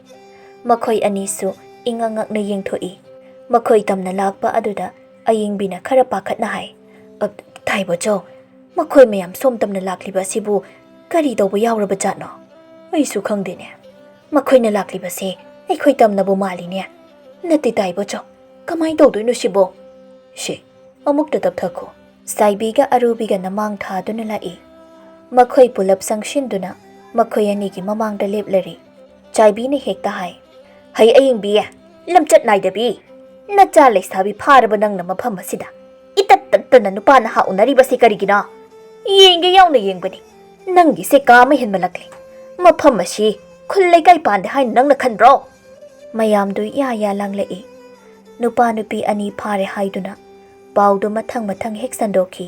ꯃꯈꯣꯏ ꯑꯅꯤꯁꯨ ꯏꯉꯛ ꯉꯛꯅ ꯌꯦꯡꯊꯣꯛꯏ꯫ ꯃꯈꯣꯏ ꯇꯝꯅ ꯂꯥꯛꯄ ꯑꯗꯨꯗ ꯑꯌꯤꯡꯕꯤꯅ ꯈꯔ ꯄꯥꯈꯠꯅ ꯍꯥꯏ, ꯏꯕꯣꯆꯧ, ꯃꯈꯣꯏ ꯃꯌꯥꯝ ꯁꯣꯝ ꯇꯝꯅ ꯂꯥꯛꯂꯤꯕ ꯑꯁꯤꯕꯨ ꯀꯔꯤ ꯇꯧꯕ ꯌꯥꯎꯔꯕ ꯖꯥꯠꯅꯣ? ꯑꯩꯁꯨ ꯈꯪꯗꯦꯅꯦ, ꯃꯈꯣꯏꯅ ꯂꯥꯛꯂꯤꯕꯁꯦ ꯑꯩꯈꯣꯏ ꯇꯝꯅꯕꯨ ꯃꯥꯜꯂꯤꯅꯦ꯫ ꯅꯠꯇꯦ ꯏꯕꯣꯆꯧ, ꯀꯃꯥꯏꯅ ꯇꯧꯗꯣꯏꯅꯣ ꯁꯤꯕꯣ? ꯁꯤ, ꯑꯃꯨꯛꯇ ꯇꯞꯊꯈꯣ꯫ ꯆꯥꯏꯕꯤꯒ ꯑꯔꯨꯕꯤꯒꯅ ꯃꯥꯡ ꯊꯥꯗꯨꯅ ꯂꯥꯛꯏ꯫ ꯃꯈꯣꯏ ꯄꯨꯂꯞ ꯆꯪꯁꯤꯟꯗꯨꯅ ꯃꯈꯣꯏ ꯑꯅꯤꯒꯤ ꯃꯃꯥꯡꯗ ꯂꯦꯞꯂꯔꯤ꯫ ꯆꯥꯏꯕꯤꯅ ꯍꯦꯛꯇ ꯍꯥꯏ, ꯍꯩ ꯑꯌꯤꯡꯕꯤ, ꯂꯝꯆꯠ ꯅꯥꯏꯗꯕꯤ, ꯅꯆꯥ ꯂꯩꯁꯥꯕꯤ ꯐꯥꯔꯕ ꯅꯪꯅ ꯃꯐꯝ ꯑꯁꯤꯗ ꯏꯇꯠ ꯇꯠꯇꯅ ꯅꯨꯄꯥ ꯅꯍꯥ ꯎꯅꯔꯤꯕꯁꯤ ꯀꯔꯤꯒꯤꯅꯣ? ꯌꯦꯡꯒꯦ ꯌꯥꯎꯅ ꯌꯦꯡꯕꯅꯤ, ꯅꯪꯒꯤꯁꯦ ꯀꯥ ꯑꯃ ꯍꯦꯟꯃꯜꯂꯛꯂꯤ꯫ ꯃꯐꯝ ꯑꯁꯤ ꯈꯨꯜ ꯂꯩꯀꯥꯏ ꯄꯥꯟꯗꯦ ꯍꯥꯏꯅ ꯅꯪꯅ ꯈꯟꯕ꯭ꯔꯣ? ꯃꯌꯥꯝꯗꯨ ꯌꯥ ꯂꯥꯡꯂꯛꯏ꯫ ꯅꯨꯄꯥ ꯅꯨꯄꯤ ꯑꯅꯤ ꯐꯥꯔꯦ ꯍꯥꯏꯗꯨꯅ ꯄꯥꯎꯗꯨ ꯃꯊꯪ ꯃꯊꯪ ꯍꯦꯛ ꯁꯟꯗꯣꯛꯈꯤ꯫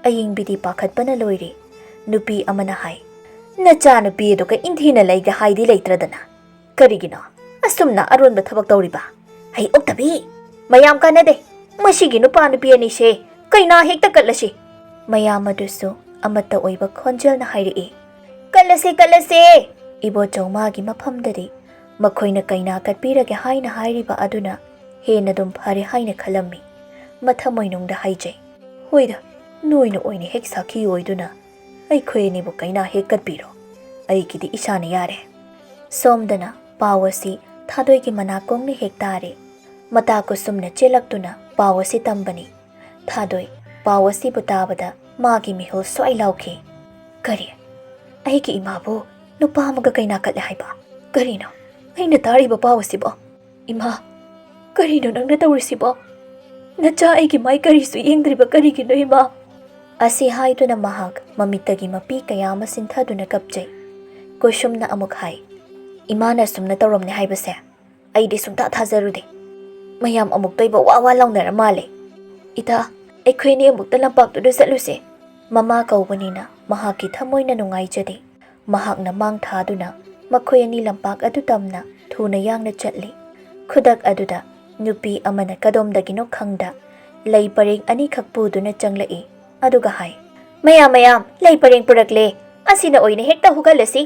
ꯑꯌꯤꯡꯕꯤꯗꯤ ꯄꯥꯈꯠꯄꯅ ꯂꯣꯏꯔꯦ꯫ ꯅꯨꯄꯤ ꯑꯃꯅ ꯍꯥꯏ, ꯅꯆꯥ ꯅꯨꯄꯤ ꯑꯗꯨꯒ ꯏꯟꯊꯤꯅ ꯂꯩꯒ ꯍꯥꯏꯗꯤ ꯂꯩꯇ꯭ꯔꯗꯅ ꯀꯔꯤꯒꯤꯅꯣ ꯑꯁꯨꯝꯅ ꯑꯔꯣꯟꯕ ꯊꯕꯛ ꯇꯧꯔꯤꯕ? ꯍꯩ ꯑꯣꯛꯇꯕꯤ, ꯃꯌꯥꯝ ꯀꯥꯟꯅꯗꯦ, ꯃꯁꯤꯒꯤ ꯅꯨꯄꯥ ꯅꯨꯄꯤ ꯑꯅꯤꯁꯦ ꯀꯩꯅꯥ ꯍꯦꯛꯇ ꯀꯠꯂꯁꯤ ꯃꯌꯥꯝ ꯑꯗꯨꯁꯨ ꯑꯃꯠꯇ ꯑꯣꯏꯕ ꯈꯣꯟꯖꯦꯜꯅ ꯍꯥꯏꯔꯛꯏ ꯀꯠꯂꯁꯦ ꯀꯠꯂꯁꯦ ꯏꯕꯣꯆꯧ ꯃꯥꯒꯤ ꯃꯐꯝꯗꯗꯤ ꯃꯈꯣꯏꯅ ꯀꯩꯅꯥ ꯀꯠꯄꯤꯔꯒꯦ ꯍꯥꯏꯅ ꯍꯥꯏꯔꯤꯕ ꯑꯗꯨꯅ ꯍꯦꯟꯅ ꯑꯗꯨꯝ ꯐꯔꯦ ꯍꯥꯏꯅ ꯈꯜꯂꯝꯃꯤ ꯃꯊꯃꯣꯏꯅꯨꯡꯗ ꯍꯥꯏꯖꯩ ꯍꯣꯏꯗ ꯅꯣꯏꯅ ꯑꯣꯏꯅ ꯍꯦꯛ ꯁꯥꯈꯤ ꯑꯣꯏꯗꯨꯅ ꯑꯩꯈꯣꯏ ꯑꯅꯤꯕꯨ ꯀꯩꯅꯥ ꯍꯦꯛ ꯀꯠꯄꯤꯔꯣ ꯑꯩꯒꯤꯗꯤ ꯏꯁꯥꯅ ꯌꯥꯔꯦ ꯁꯣꯝꯗꯅ ꯄꯥꯎ ꯑꯁꯤ ꯊꯥꯗꯣꯏꯒꯤ ꯃꯅꯥꯀꯣꯡꯅ ꯍꯦꯛ ꯇꯥꯔꯦ ꯃꯇꯥ ꯀꯨꯁꯨꯝꯅ ꯆꯦꯜꯂꯛꯇꯨꯅ ꯄꯥꯎ ꯑꯁꯤ ꯇꯝꯕꯅꯤ ꯊꯥꯗꯣꯏ ꯄꯥꯎ ꯑꯁꯤꯕꯨ ꯇꯥꯕꯗ ꯃꯥꯒꯤ ꯃꯤꯍꯨꯜ ꯁ꯭ꯋꯥꯏ ꯂꯥꯎꯈꯤ ꯀꯔꯤ ꯑꯩꯒꯤ ꯏꯃꯥꯕꯨ ꯅꯨꯄꯥ ꯑꯃꯒ ꯀꯩꯅꯥ ꯀꯠꯂꯦ ꯍꯥꯏꯕ ꯀꯔꯤꯅꯣ ꯑꯩꯅ ꯇꯥꯔꯤꯕ ꯄꯥꯎ ꯑꯁꯤꯕꯣ ꯏꯃꯥ ꯀꯔꯤꯅꯣ ꯅꯪꯅ ꯇꯧꯔꯤꯁꯤꯕꯣ ꯅꯆꯥ ꯑꯩꯒꯤ ꯃꯥꯏ ꯀꯔꯤꯁꯨ ꯌꯦꯡꯗ꯭ꯔꯤꯕ ꯀꯔꯤꯒꯤꯅꯣ ꯏꯃꯥ ꯑꯁꯤ ꯍꯥꯏꯗꯨꯅ ꯃꯍꯥꯛ ꯃꯃꯤꯠꯇꯒꯤ ꯃꯄꯤ ꯀꯌꯥ ꯑꯃ ꯆꯤꯟꯊꯗꯨꯅ ꯀꯞꯆꯩ ꯀꯨꯁꯨꯝꯅ ꯑꯃꯨꯛ ꯍꯥꯏ ꯏꯃꯥꯅ ꯁꯨꯝꯅ ꯇꯧꯔꯝꯅꯦ ꯍꯥꯏꯕꯁꯦ ꯑꯩꯗꯤ ꯁꯨꯡꯊꯥ ꯊꯥꯖꯔꯨꯗꯦ ꯃꯌꯥꯝ ꯑꯃꯨꯛꯇꯣꯏꯕ ꯋꯥ ꯋꯥ ꯂꯥꯎꯅꯔ ꯃꯥꯜꯂꯦ ꯏꯇꯥ ꯑꯩꯈꯣꯏꯅꯤ ꯑꯃꯨꯛꯇ ꯂꯝꯄꯥꯛꯇꯨꯗ ꯆꯠꯂꯨꯁꯦ ꯃꯃꯥ ꯀꯧꯕꯅꯤꯅ ꯃꯍꯥꯛꯀꯤ ꯊꯃꯣꯏꯅ ꯅꯨꯡꯉꯥꯏꯖꯗꯦ ꯃꯍꯥꯛꯅ ꯃꯥꯡ ꯊꯥꯗꯨꯅ ꯃꯈꯣꯏ ꯑꯅꯤ ꯂꯝꯄꯥꯛ ꯑꯗꯨ ꯇꯝꯅ ꯊꯨꯅ ꯌꯥꯡꯅ ꯆꯠꯂꯤ ꯈꯨꯗꯛ ꯑꯗꯨꯗ ꯅꯨꯄꯤ ꯑꯃꯅ ꯀꯗꯣꯝꯗꯒꯤꯅꯣ ꯈꯪꯗ ꯂꯩ ꯄꯔꯦꯡ ꯑꯅꯤꯈꯛ ꯄꯨꯗꯨꯅ ꯆꯪꯂꯛꯏ ꯑꯗꯨꯒ ꯍꯥꯏ ꯃꯌꯥꯝ ꯂꯩ ꯄꯔꯦꯡ ꯄꯨꯔꯛꯂꯦ ꯑꯁꯤꯅ ꯑꯣꯏꯅ ꯍꯦꯛꯇ ꯍꯨꯒꯠꯂꯁꯤ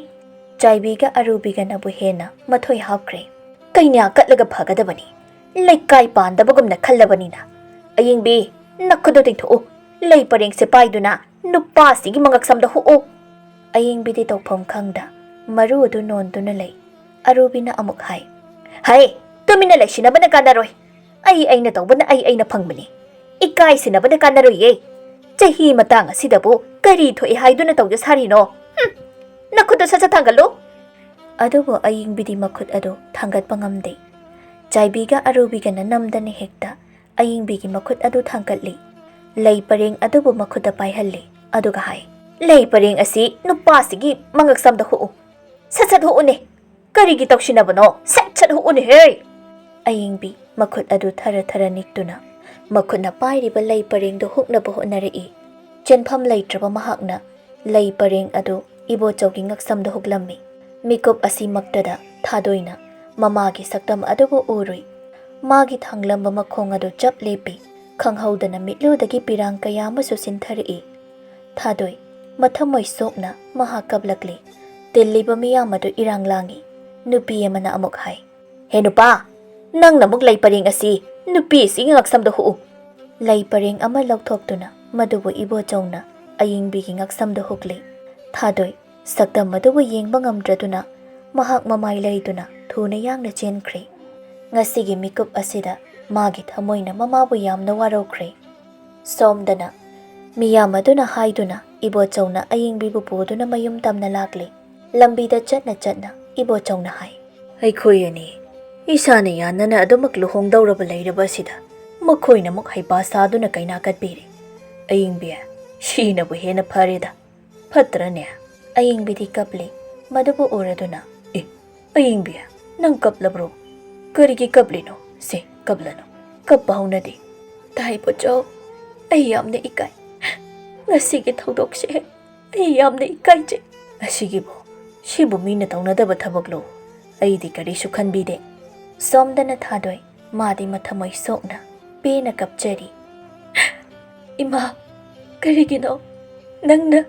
ꯆꯥꯏꯕꯤꯒ ꯑꯔꯨꯕꯤꯒꯅꯕꯨ ꯍꯦꯟꯅ ꯃꯊꯣꯏ ꯍꯥꯞꯈ꯭ꯔꯦ ꯀꯩꯅꯥ ꯀꯠꯂꯒ ꯐꯒꯗꯕꯅꯤ ꯂꯩꯀꯥꯏ ꯄꯥꯟꯗꯕꯒꯨꯝꯅ ꯈꯜꯂꯕꯅꯤꯅ ꯑꯌꯤꯡꯕꯤ ꯅꯈꯨꯗꯣ ꯇꯤꯡꯊꯣꯛꯎ ꯂꯩ ꯄꯔꯦꯡꯁꯦ ꯄꯥꯏꯗꯨꯅ ꯅꯨꯄꯥꯁꯤꯒꯤ ꯃꯉꯛꯁꯝꯗ ꯍꯨꯛꯎ ꯑꯌꯤꯡꯕꯤꯗꯤ ꯇꯧꯐꯝ ꯈꯪꯗ ꯃꯔꯨ ꯑꯗꯨ ꯅꯣꯟꯗꯨꯅ ꯂꯩ ꯑꯔꯨꯕꯤꯅ ꯑꯃꯨꯛ ꯍꯥꯏ ꯍꯩ ꯇꯨꯃꯤꯟꯅ ꯂꯩꯁꯤꯟꯅꯕꯅ ꯀꯥꯟꯅꯔꯣꯏ ꯑꯩꯅ ꯇꯧꯕꯅ ꯑꯩꯅ ꯐꯪꯕꯅꯤ ꯏꯀꯥꯏꯁꯤꯟꯅꯕꯅ ꯀꯥꯟꯅꯔꯣꯏꯌꯦ ꯆꯍꯤ ꯃꯇꯥꯡ ꯑꯁꯤꯗꯕꯨ ꯀꯔꯤ ꯊꯣꯛꯏ ꯍꯥꯏꯗꯨꯅ ꯇꯧꯖ ꯁꯥꯔꯤꯅꯣ ꯅꯈꯨꯠꯇꯨ ꯁꯠ ꯊꯥꯡꯒꯠꯂꯨ ꯑꯗꯨꯕꯨ ꯑꯌꯤꯡꯕꯤꯗꯤ ꯃꯈꯨꯠ ꯑꯗꯨ ꯊꯥꯡꯒꯠꯄ ꯉꯝꯗꯦ ꯆꯥꯏꯕꯤꯒ ꯑꯔꯨꯕꯤꯒꯅ ꯅꯝꯗꯅ ꯍꯦꯛꯇ ꯑꯌꯤꯡꯕꯤꯒꯤ ꯃꯈꯨꯠ ꯑꯗꯨ ꯊꯥꯡꯒꯠꯂꯤ ꯂꯩ ꯄꯔꯦꯡ ꯑꯗꯨꯕꯨ ꯃꯈꯨꯠꯇ ꯄꯥꯏꯍꯜꯂꯤ ꯑꯗꯨꯒ ꯍꯥꯏ ꯂꯩ ꯄꯔꯦꯡ ꯑꯁꯤ ꯅꯨꯄꯥꯁꯤꯒꯤ ꯃꯉꯛꯁꯝꯗ ꯍꯨꯛꯎ ꯁꯠ ꯍꯨꯛꯎꯅꯦ ꯀꯔꯤꯒꯤ ꯇꯧꯁꯤꯟꯅꯕꯅꯣ ꯁꯠ ꯍꯨꯛꯎꯅꯦꯍꯦ ꯑꯌꯤꯡꯕꯤ ꯃꯈꯨꯠ ꯑꯗꯨ ꯊꯔ ꯊꯔ ꯅꯤꯛꯇꯨꯅ ꯃꯈꯨꯠꯅ ꯄꯥꯏꯔꯤꯕ ꯂꯩ ꯄꯔꯦꯡꯗꯨ ꯍꯨꯛꯅꯕ ꯍꯣꯠꯅꯔꯛꯏ ꯆꯦꯟꯐꯝ ꯂꯩꯇ꯭ꯔꯕ ꯃꯍꯥꯛꯅ ꯂꯩ ꯄꯔꯦꯡ ꯑꯗꯨ ꯏꯕꯣꯆꯧꯒꯤ ꯉꯛꯁꯝꯗ ꯍꯨꯛꯂꯝꯃꯤ ꯃꯤꯀꯨꯞ ꯑꯁꯤꯃꯛꯇꯗ ꯊꯥꯗꯣꯏꯅ ꯃꯃꯥꯒꯤ ꯁꯛꯇꯝ ꯑꯗꯨꯕꯨ ꯎꯔꯨꯏ ꯃꯥꯒꯤ ꯊꯥꯡꯂꯝꯕ ꯃꯈꯣꯡ ꯑꯗꯨ ꯆꯞ ꯂꯦꯞꯄꯤ ꯈꯪꯍꯧꯗꯅ ꯃꯤꯠꯂꯨꯗꯒꯤ ꯄꯤꯔꯥꯡ ꯀꯌꯥ ꯑꯃꯁꯨ ꯆꯤꯟꯊꯔꯛꯏ ꯊꯥꯗꯣꯏ ꯃꯊꯃꯣꯏ ꯁꯣꯛꯅ ꯃꯍꯥꯛ ꯀꯞꯂꯛꯂꯤ ꯇꯤꯜꯂꯤꯕ ꯃꯤꯌꯥꯝ ꯑꯗꯨ ꯏꯔꯥꯡ ꯂꯥꯡꯏ ꯅꯨꯄꯤ ꯑꯃꯅ ꯑꯃꯨꯛ ꯍꯥꯏ ꯍꯦ ꯅꯨꯄꯥ ꯅꯪꯅ ꯑꯃꯨꯛ ꯂꯩ ꯄꯔꯦꯡ ꯑꯁꯤ ꯅꯨꯄꯤ ꯑꯁꯤꯒꯤ ꯉꯛꯁꯝꯗ ꯍꯨꯛꯎ ꯂꯩ ꯄꯔꯦꯡ ꯑꯃ ꯂꯧꯊꯣꯛꯇꯨꯅ ꯃꯗꯨꯕꯨ ꯏꯕꯣꯆꯧꯅ ꯑꯌꯤꯡꯕꯤꯒꯤ ꯉꯛꯁꯝꯗ ꯍꯨꯛꯂꯤ ꯊꯥꯗꯣꯏ ꯁꯛꯇꯝ ꯑꯗꯨꯕꯨ ꯌꯦꯡꯕ ꯉꯝꯗ꯭ꯔꯗꯨꯅ ꯃꯍꯥꯛ ꯃꯃꯥꯏ ꯂꯩꯗꯨꯅ ꯊꯨꯅ ꯌꯥꯡꯅ ꯆꯦꯟꯈ꯭ꯔꯦ ꯉꯁꯤꯒꯤ ꯃꯤꯀꯨꯞ ꯑꯁꯤꯗ ꯃꯥꯒꯤ ꯊꯃꯣꯏꯅ ꯃꯃꯥꯕꯨ ꯌꯥꯝꯅ ꯋꯥꯔꯧꯈ꯭ꯔꯦ ꯁꯣꯝꯗꯅ ꯃꯤꯌꯥꯝ ꯑꯗꯨꯅ ꯍꯥꯏꯗꯨꯅ ꯏꯕꯣꯆꯧꯅ ꯑꯌꯤꯡꯕꯤꯕꯨ ꯄꯨꯗꯨꯅ ꯃꯌꯨꯝ ꯇꯝꯅ ꯂꯥꯛꯂꯤ ꯂꯝꯕꯤꯗ ꯆꯠꯅ ꯏꯕꯣꯆꯧꯅ ꯍꯥꯏ ꯑꯩꯈꯣꯏ ꯑꯅꯤ ꯏꯁꯥꯅ ꯌꯥꯅꯅ ꯑꯗꯨꯃꯛ ꯂꯨꯍꯣꯡꯗꯧꯔꯕ ꯂꯩꯔꯕ ꯑꯁꯤꯗ ꯃꯈꯣꯏꯅ ꯑꯃꯨꯛ ꯍꯩꯄꯥ ꯁꯥꯗꯨꯅ ꯀꯩꯅꯥ ꯀꯠꯄꯤꯔꯤ ꯑꯌꯤꯡꯕꯤ ꯁꯤꯅꯕꯨ ꯍꯦꯟꯅ ꯐꯔꯦꯗ ꯐꯠꯇ꯭ꯔꯅꯦ ꯑꯌꯤꯡꯕꯤꯗꯤ ꯀꯞꯂꯤ ꯃꯗꯨꯕꯨ ꯎꯔꯗꯨꯅ ꯑꯌꯤꯡꯕꯤ ꯅꯪ ꯀꯞꯂꯕ꯭ꯔꯣ ꯀꯔꯤꯒꯤ ꯀꯞꯂꯤꯅꯣ ꯁꯦ ꯀꯞꯂꯅꯨ ꯀꯞꯄ ꯍꯧꯅꯗꯦ ꯏꯕꯣꯆꯧ ꯑꯩ ꯌꯥꯝꯅ ꯏꯀꯥꯏ ꯉꯁꯤꯒꯤ ꯊꯧꯗꯣꯛꯁꯦ ꯑꯩ ꯌꯥꯝꯅ ꯏꯀꯥꯏꯖꯩ ꯁꯤꯕꯨ ꯃꯤꯅ ꯇꯧꯅꯗꯕ ꯊꯕꯛꯂꯣ ꯑꯩꯗꯤ ꯀꯔꯤꯁꯨ ꯈꯟꯕꯤꯗꯦ ꯁꯣꯝꯗꯅ ꯊꯥꯗꯣꯏ ꯃꯥꯗꯤ ꯃꯊꯃꯣꯏ ꯁꯣꯛꯅ ꯄꯦꯅ ꯀꯞꯆꯔꯤ ꯏꯃꯥ ꯀꯔꯤꯒꯤꯅꯣ ꯅꯪꯅ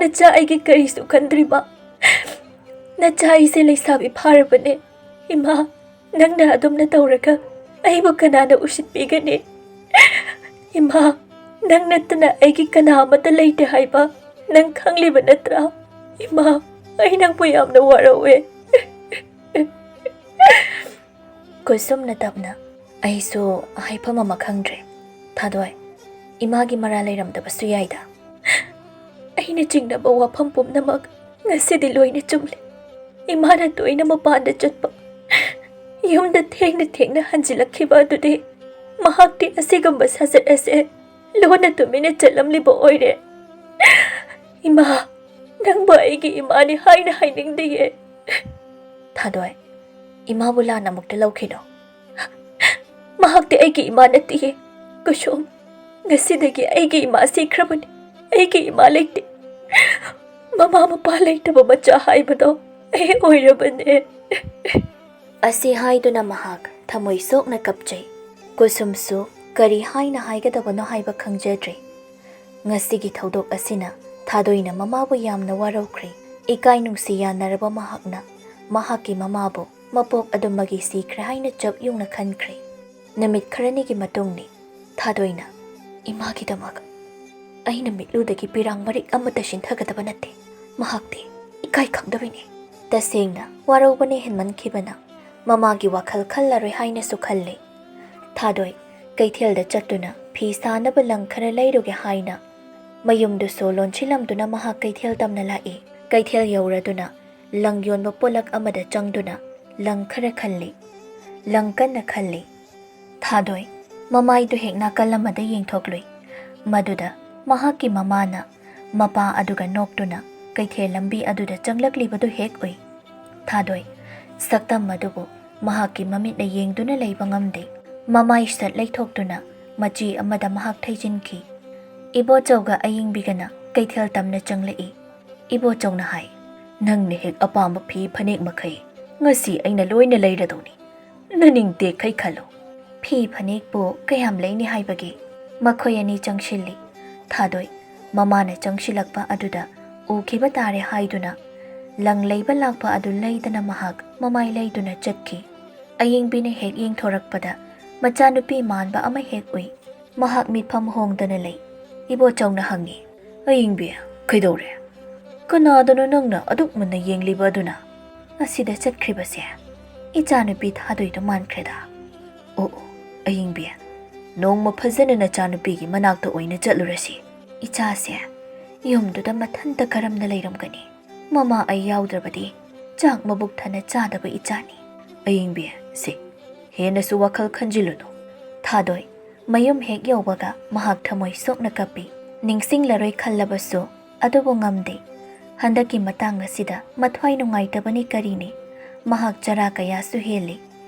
ꯅꯆꯥ ꯑꯩꯒꯤ ꯀꯔꯤꯁꯨ ꯈꯟꯗ꯭ꯔꯤꯕ ꯅꯆꯥ ꯑꯩꯁꯦ ꯂꯩꯁꯥꯕꯤ ꯐꯥꯔꯕꯅꯦ ꯏꯃꯥ ꯅꯪꯅ ꯑꯗꯨꯝꯅ ꯇꯧꯔꯒ ꯑꯩꯕꯨ ꯀꯅꯥꯅ ꯎꯁꯤꯠꯄꯤꯒꯅꯤ ꯏꯃꯥ ꯅꯪ ꯅꯠꯇꯅ ꯑꯩꯒꯤ ꯀꯅꯥ ꯑꯃꯠꯇ ꯂꯩꯇꯦ ꯍꯥꯏꯕ ꯅꯪ ꯈꯪꯂꯤꯕ ꯅꯠꯇ꯭ꯔꯥ ꯏꯃꯥ ꯑꯩ ꯅꯪꯕꯨ ꯌꯥꯝꯅ ꯋꯥꯔꯧꯋꯦ ꯀꯨꯁꯨꯝꯅ ꯇꯞꯅ ꯑꯩꯁꯨ ꯍꯥꯏꯐꯝ ꯑꯃ ꯈꯪꯗ꯭ꯔꯦ ꯊꯥꯗꯣꯏ ꯏꯃꯥꯒꯤ ꯃꯔꯥ ꯂꯩꯔꯝꯗꯕꯁꯨ ꯌꯥꯏꯗ ꯑꯩꯅ ꯆꯤꯡꯅꯕ ꯋꯥꯐꯝ ꯄꯨꯝꯅꯃꯛ ꯉꯁꯤꯗꯤ ꯂꯣꯏꯅ ꯆꯨꯝꯂꯦ ꯏꯃꯥꯅ ꯇꯣꯏꯅ ꯃꯄꯥꯟꯗ ꯆꯠꯄ ꯌꯨꯝꯗ ꯊꯦꯡꯅ ꯍꯟꯖꯤꯜꯂꯛꯈꯤꯕ ꯑꯗꯨꯗꯤ ꯃꯍꯥꯛꯇꯤ ꯑꯁꯤꯒꯨꯝꯕ ꯁꯥꯖꯠ ꯑꯁꯦ ꯂꯣꯟꯅ ꯇꯨꯃꯤꯟꯅ ꯆꯠꯂꯝꯂꯤꯕ ꯑꯣꯏꯔꯦ ꯏꯃꯥ ꯅꯪꯕꯨ ꯑꯩꯒꯤ ꯏꯃꯥꯅꯤ ꯍꯥꯏꯅ ꯍꯥꯏꯅꯤꯡꯗꯦꯌꯦ ꯊꯥꯗꯣꯏ ꯏꯃꯥꯕꯨ ꯂꯥꯟꯅ ꯑꯃꯨꯛꯇ ꯂꯧꯈꯤꯅꯣ ꯃꯍꯥꯛꯇꯤ ꯑꯩꯒꯤ ꯏꯃꯥ ꯅꯠꯇꯦꯌꯦ ꯀꯨꯁꯨꯝ ꯉꯁꯤꯗꯒꯤ ꯑꯩꯒꯤ ꯏꯃꯥ ꯁꯤꯈ꯭ꯔꯕꯅꯤ ꯑꯩꯒꯤ ꯏꯃꯥ ꯂꯩꯇꯦ ꯃꯃꯥ ꯃꯄꯥ ꯂꯩꯇꯕ ꯃꯆꯥ ꯍꯥꯏꯕꯗꯣ ꯑꯩ ꯑꯣꯏꯔꯕꯅꯦ ꯑꯁꯤ ꯍꯥꯏꯗꯨꯅ ꯃꯍꯥꯛ ꯊꯃꯣꯏ ꯁꯣꯛꯅ ꯀꯞꯆꯩ ꯀꯨꯁꯨꯝꯁꯨ ꯀꯔꯤ ꯍꯥꯏꯅ ꯍꯥꯏꯒꯗꯕꯅꯣ ꯍꯥꯏꯕ ꯈꯪꯖꯗ꯭ꯔꯦ꯫ ꯉꯁꯤꯒꯤ ꯊꯧꯗꯣꯛ ꯑꯁꯤꯅ ꯊꯥꯗꯣꯏꯅ ꯃꯃꯥꯕꯨ ꯌꯥꯝꯅ ꯋꯥꯔꯧꯈ꯭ꯔꯦ꯫ ꯏꯀꯥꯏ ꯅꯨꯡꯁꯤ ꯌꯥꯅꯔꯕ ꯃꯍꯥꯛꯅ ꯃꯍꯥꯛꯀꯤ ꯃꯃꯥꯕꯨ ꯃꯄꯣꯛ ꯑꯗꯨꯃꯒꯤ ꯁꯤꯈ꯭ꯔꯦ ꯍꯥꯏꯅ ꯆꯞ ꯌꯨꯡꯅ ꯈꯟꯈ꯭ꯔꯦ꯫ ꯅꯨꯃꯤꯠ ꯈꯔꯅꯤꯒꯤ ꯃꯇꯨꯡꯅꯤ ꯊꯥꯗꯣꯏꯅ ꯏꯃꯥꯒꯤꯗꯃꯛ ꯑꯩꯅ ꯃꯤꯠꯂꯨꯗꯒꯤ ꯄꯤꯔꯥꯡ ꯃꯔꯤꯛ ꯑꯃꯠꯇ ꯁꯤꯟꯊꯒꯗꯕ ꯅꯠꯇꯦ꯫ ꯃꯍꯥꯛꯇꯤ ꯏꯀꯥꯏ ꯈꯪꯗꯕꯅꯤ꯫ ꯇꯁꯦꯡꯅ ꯋꯥꯔꯧꯕꯅ ꯍꯦꯟꯃꯟꯈꯤꯕꯅ ꯃꯃꯥꯒꯤ ꯋꯥꯈꯜ ꯈꯜꯂꯔꯣꯏ ꯍꯥꯏꯅꯁꯨ ꯈꯜꯂꯦ꯫ ꯊꯥꯗꯣꯏ ꯀꯩꯊꯦꯜꯗ ꯆꯠꯇꯨꯅ ꯐꯤ ꯁꯥꯅꯕ ꯂꯪ ꯈꯔ ꯂꯩꯔꯨꯒꯦ ꯍꯥꯏꯅ ꯃꯌꯨꯝꯗꯨꯁꯨ ꯂꯣꯟꯁꯤꯜꯂꯝꯗꯨꯅ ꯃꯍꯥꯛ ꯀꯩꯊꯦꯜ ꯇꯝꯅ ꯂꯥꯛꯏ꯫ ꯀꯩꯊꯦꯜ ꯌꯧꯔꯗꯨꯅ ꯂꯪ ꯌꯣꯟꯕ ꯄꯣꯠꯂꯛ ꯑꯃꯗ ꯆꯪꯗꯨꯅ ꯂꯪ ꯈꯔ ꯈꯜꯂꯤ꯫ ꯂꯪ ꯀꯟꯅ ꯈꯜꯂꯤ꯫ ꯊꯥꯗꯣꯏ ꯃꯃꯥꯏꯗꯨ ꯍꯦꯛ ꯅꯥꯀꯜ ꯑꯃꯗ ꯌꯦꯡꯊꯣꯛꯂꯨꯏ꯫ ꯃꯗꯨꯗ ꯃꯍꯥꯛꯀꯤ ꯃꯃꯥꯅ ꯃꯄꯥ ꯑꯗꯨꯒ ꯅꯣꯛꯇꯨꯅ ꯀꯩꯊꯦꯜ ꯂꯝꯕꯤ ꯑꯗꯨꯗ ꯆꯪꯂꯛꯂꯤꯕꯗꯨ ꯍꯦꯛ ꯎꯏ꯫ ꯊꯥꯗꯣꯏ ꯁꯛꯇꯝ ꯑꯗꯨꯕꯨ ꯃꯍꯥꯛꯀꯤ ꯃꯃꯤꯠꯅ ꯌꯦꯡꯗꯨꯅ ꯂꯩꯕ ꯉꯝꯗꯦ꯫ ꯃꯃꯥꯏ ꯁꯠ ꯂꯩꯊꯣꯛꯇꯨꯅ ꯃꯆꯤ ꯑꯃꯗ ꯃꯍꯥꯛ ꯊꯩꯖꯤꯟꯈꯤ꯫ ꯏꯕꯣꯆꯧꯒ ꯑꯌꯤꯡꯕꯤꯒꯅ ꯀꯩꯊꯦꯜ ꯇꯝꯅ ꯆꯪꯂꯛꯏ꯫ ꯏꯕꯣꯆꯧꯅ ꯍꯥꯏ, ꯅꯪꯅ ꯍꯦꯛ ꯑꯄꯥꯝꯕ ꯐꯤ ꯐꯅꯦꯛ ꯃꯈꯩ ꯉꯁꯤ ꯑꯩꯅ ꯂꯣꯏꯅ ꯂꯩꯔꯗꯧꯅꯤ꯫ ꯅꯅꯤꯡ ꯇꯦꯛꯈꯩ ꯈꯜꯂꯨ꯫ ꯐꯤ ꯐꯅꯦꯛꯄꯨ ꯀꯌꯥꯝ ꯂꯩꯅꯤ ꯍꯥꯏꯕꯒꯦ? ꯃꯈꯣꯏ ꯑꯅꯤ ꯆꯪꯁꯤꯜꯂꯤ꯫ ꯊꯥꯗꯣꯏ ꯃꯃꯥꯅ ꯆꯪꯁꯤꯜꯂꯛꯄ ꯑꯗꯨꯗ ꯎꯈꯤꯕ ꯇꯥꯔꯦ ꯍꯥꯏꯗꯨꯅ ꯂꯪ ꯂꯩꯕ ꯂꯥꯛꯄ ꯑꯗꯨ ꯂꯩꯗꯅ ꯃꯍꯥꯛ ꯃꯃꯥꯏ ꯂꯩꯗꯨꯅ ꯆꯠꯈꯤ꯫ ꯑꯌꯤꯡꯕꯤꯅ ꯍꯦꯛ ꯌꯦꯡꯊꯣꯔꯛꯄꯗ ꯃꯆꯥꯅꯨꯄꯤ ꯃꯥꯟꯕ ꯑꯃ ꯍꯦꯛ ꯎꯏ꯫ ꯃꯍꯥꯛ ꯃꯤꯠꯐꯝ ꯍꯣꯡꯗꯅ ꯂꯩ꯫ ꯏꯕꯣꯆꯧꯅ ꯍꯪꯉꯤ, ꯑꯌꯤꯡꯕꯤ ꯀꯩꯗꯧꯔꯦ? ꯀꯅꯥꯗꯅꯣ ꯅꯪꯅ ꯑꯗꯨꯛ ꯃꯨꯟꯅ ꯌꯦꯡꯂꯤꯕ ꯑꯗꯨꯅ? ꯑꯁꯤꯗ ꯆꯠꯈ꯭ꯔꯤꯕꯁꯦ ꯏꯆꯥꯅꯨꯄꯤ ꯊꯥꯗꯣꯏꯗꯣ ꯃꯥꯟꯈ꯭ꯔꯦꯗ꯫ ꯑꯣ ꯑꯌꯤꯡꯕꯤ, ꯅꯣꯡꯃ ꯐꯖꯅ ꯅꯆꯥꯅꯨꯄꯤꯒꯤ ꯃꯅꯥꯛꯇ ꯑꯣꯏꯅ ꯆꯠꯂꯨꯔꯁꯤ꯫ ꯏꯆꯥꯁꯦ ꯌꯨꯝꯗꯨꯗ ꯃꯊꯟꯇ ꯀꯔꯝꯅ ꯂꯩꯔꯝꯒꯅꯤ? ꯃꯃꯥ ꯑꯩ ꯌꯥꯎꯗ꯭ꯔꯕꯗꯤ ꯆꯥꯛ ꯃꯕꯨꯛ ꯊꯟꯅ ꯆꯥꯗꯕ ꯏꯆꯥꯅꯤ꯫ ꯑꯌꯤꯡꯕꯤ ꯁꯤ ꯍꯦꯟꯅꯁꯨ ꯋꯥꯈꯜ ꯈꯟꯖꯤꯜꯂꯨꯅꯨ꯫ ꯊꯥꯗꯣꯏ ꯃꯌꯨꯝ ꯍꯦꯛ ꯌꯧꯕꯒ ꯃꯍꯥꯛ ꯊꯃꯣꯏ ꯁꯣꯛꯅ ꯀꯞꯄꯤ꯫ ꯅꯤꯡꯁꯤꯡꯂꯔꯣꯏ ꯈꯜꯂꯕꯁꯨ ꯑꯗꯨꯕꯨ ꯉꯝꯗꯦ꯫ ꯍꯟꯗꯛꯀꯤ ꯃꯇꯥꯡ ꯑꯁꯤꯗ ꯃꯊ꯭ꯋꯥꯏ ꯅꯨꯡꯉꯥꯏꯇꯕꯅꯤ ꯀꯔꯤꯅꯤ꯫ ꯃꯍꯥꯛ ꯆꯔꯥ ꯀꯌꯥꯁꯨ ꯍꯦꯜꯂꯤ꯫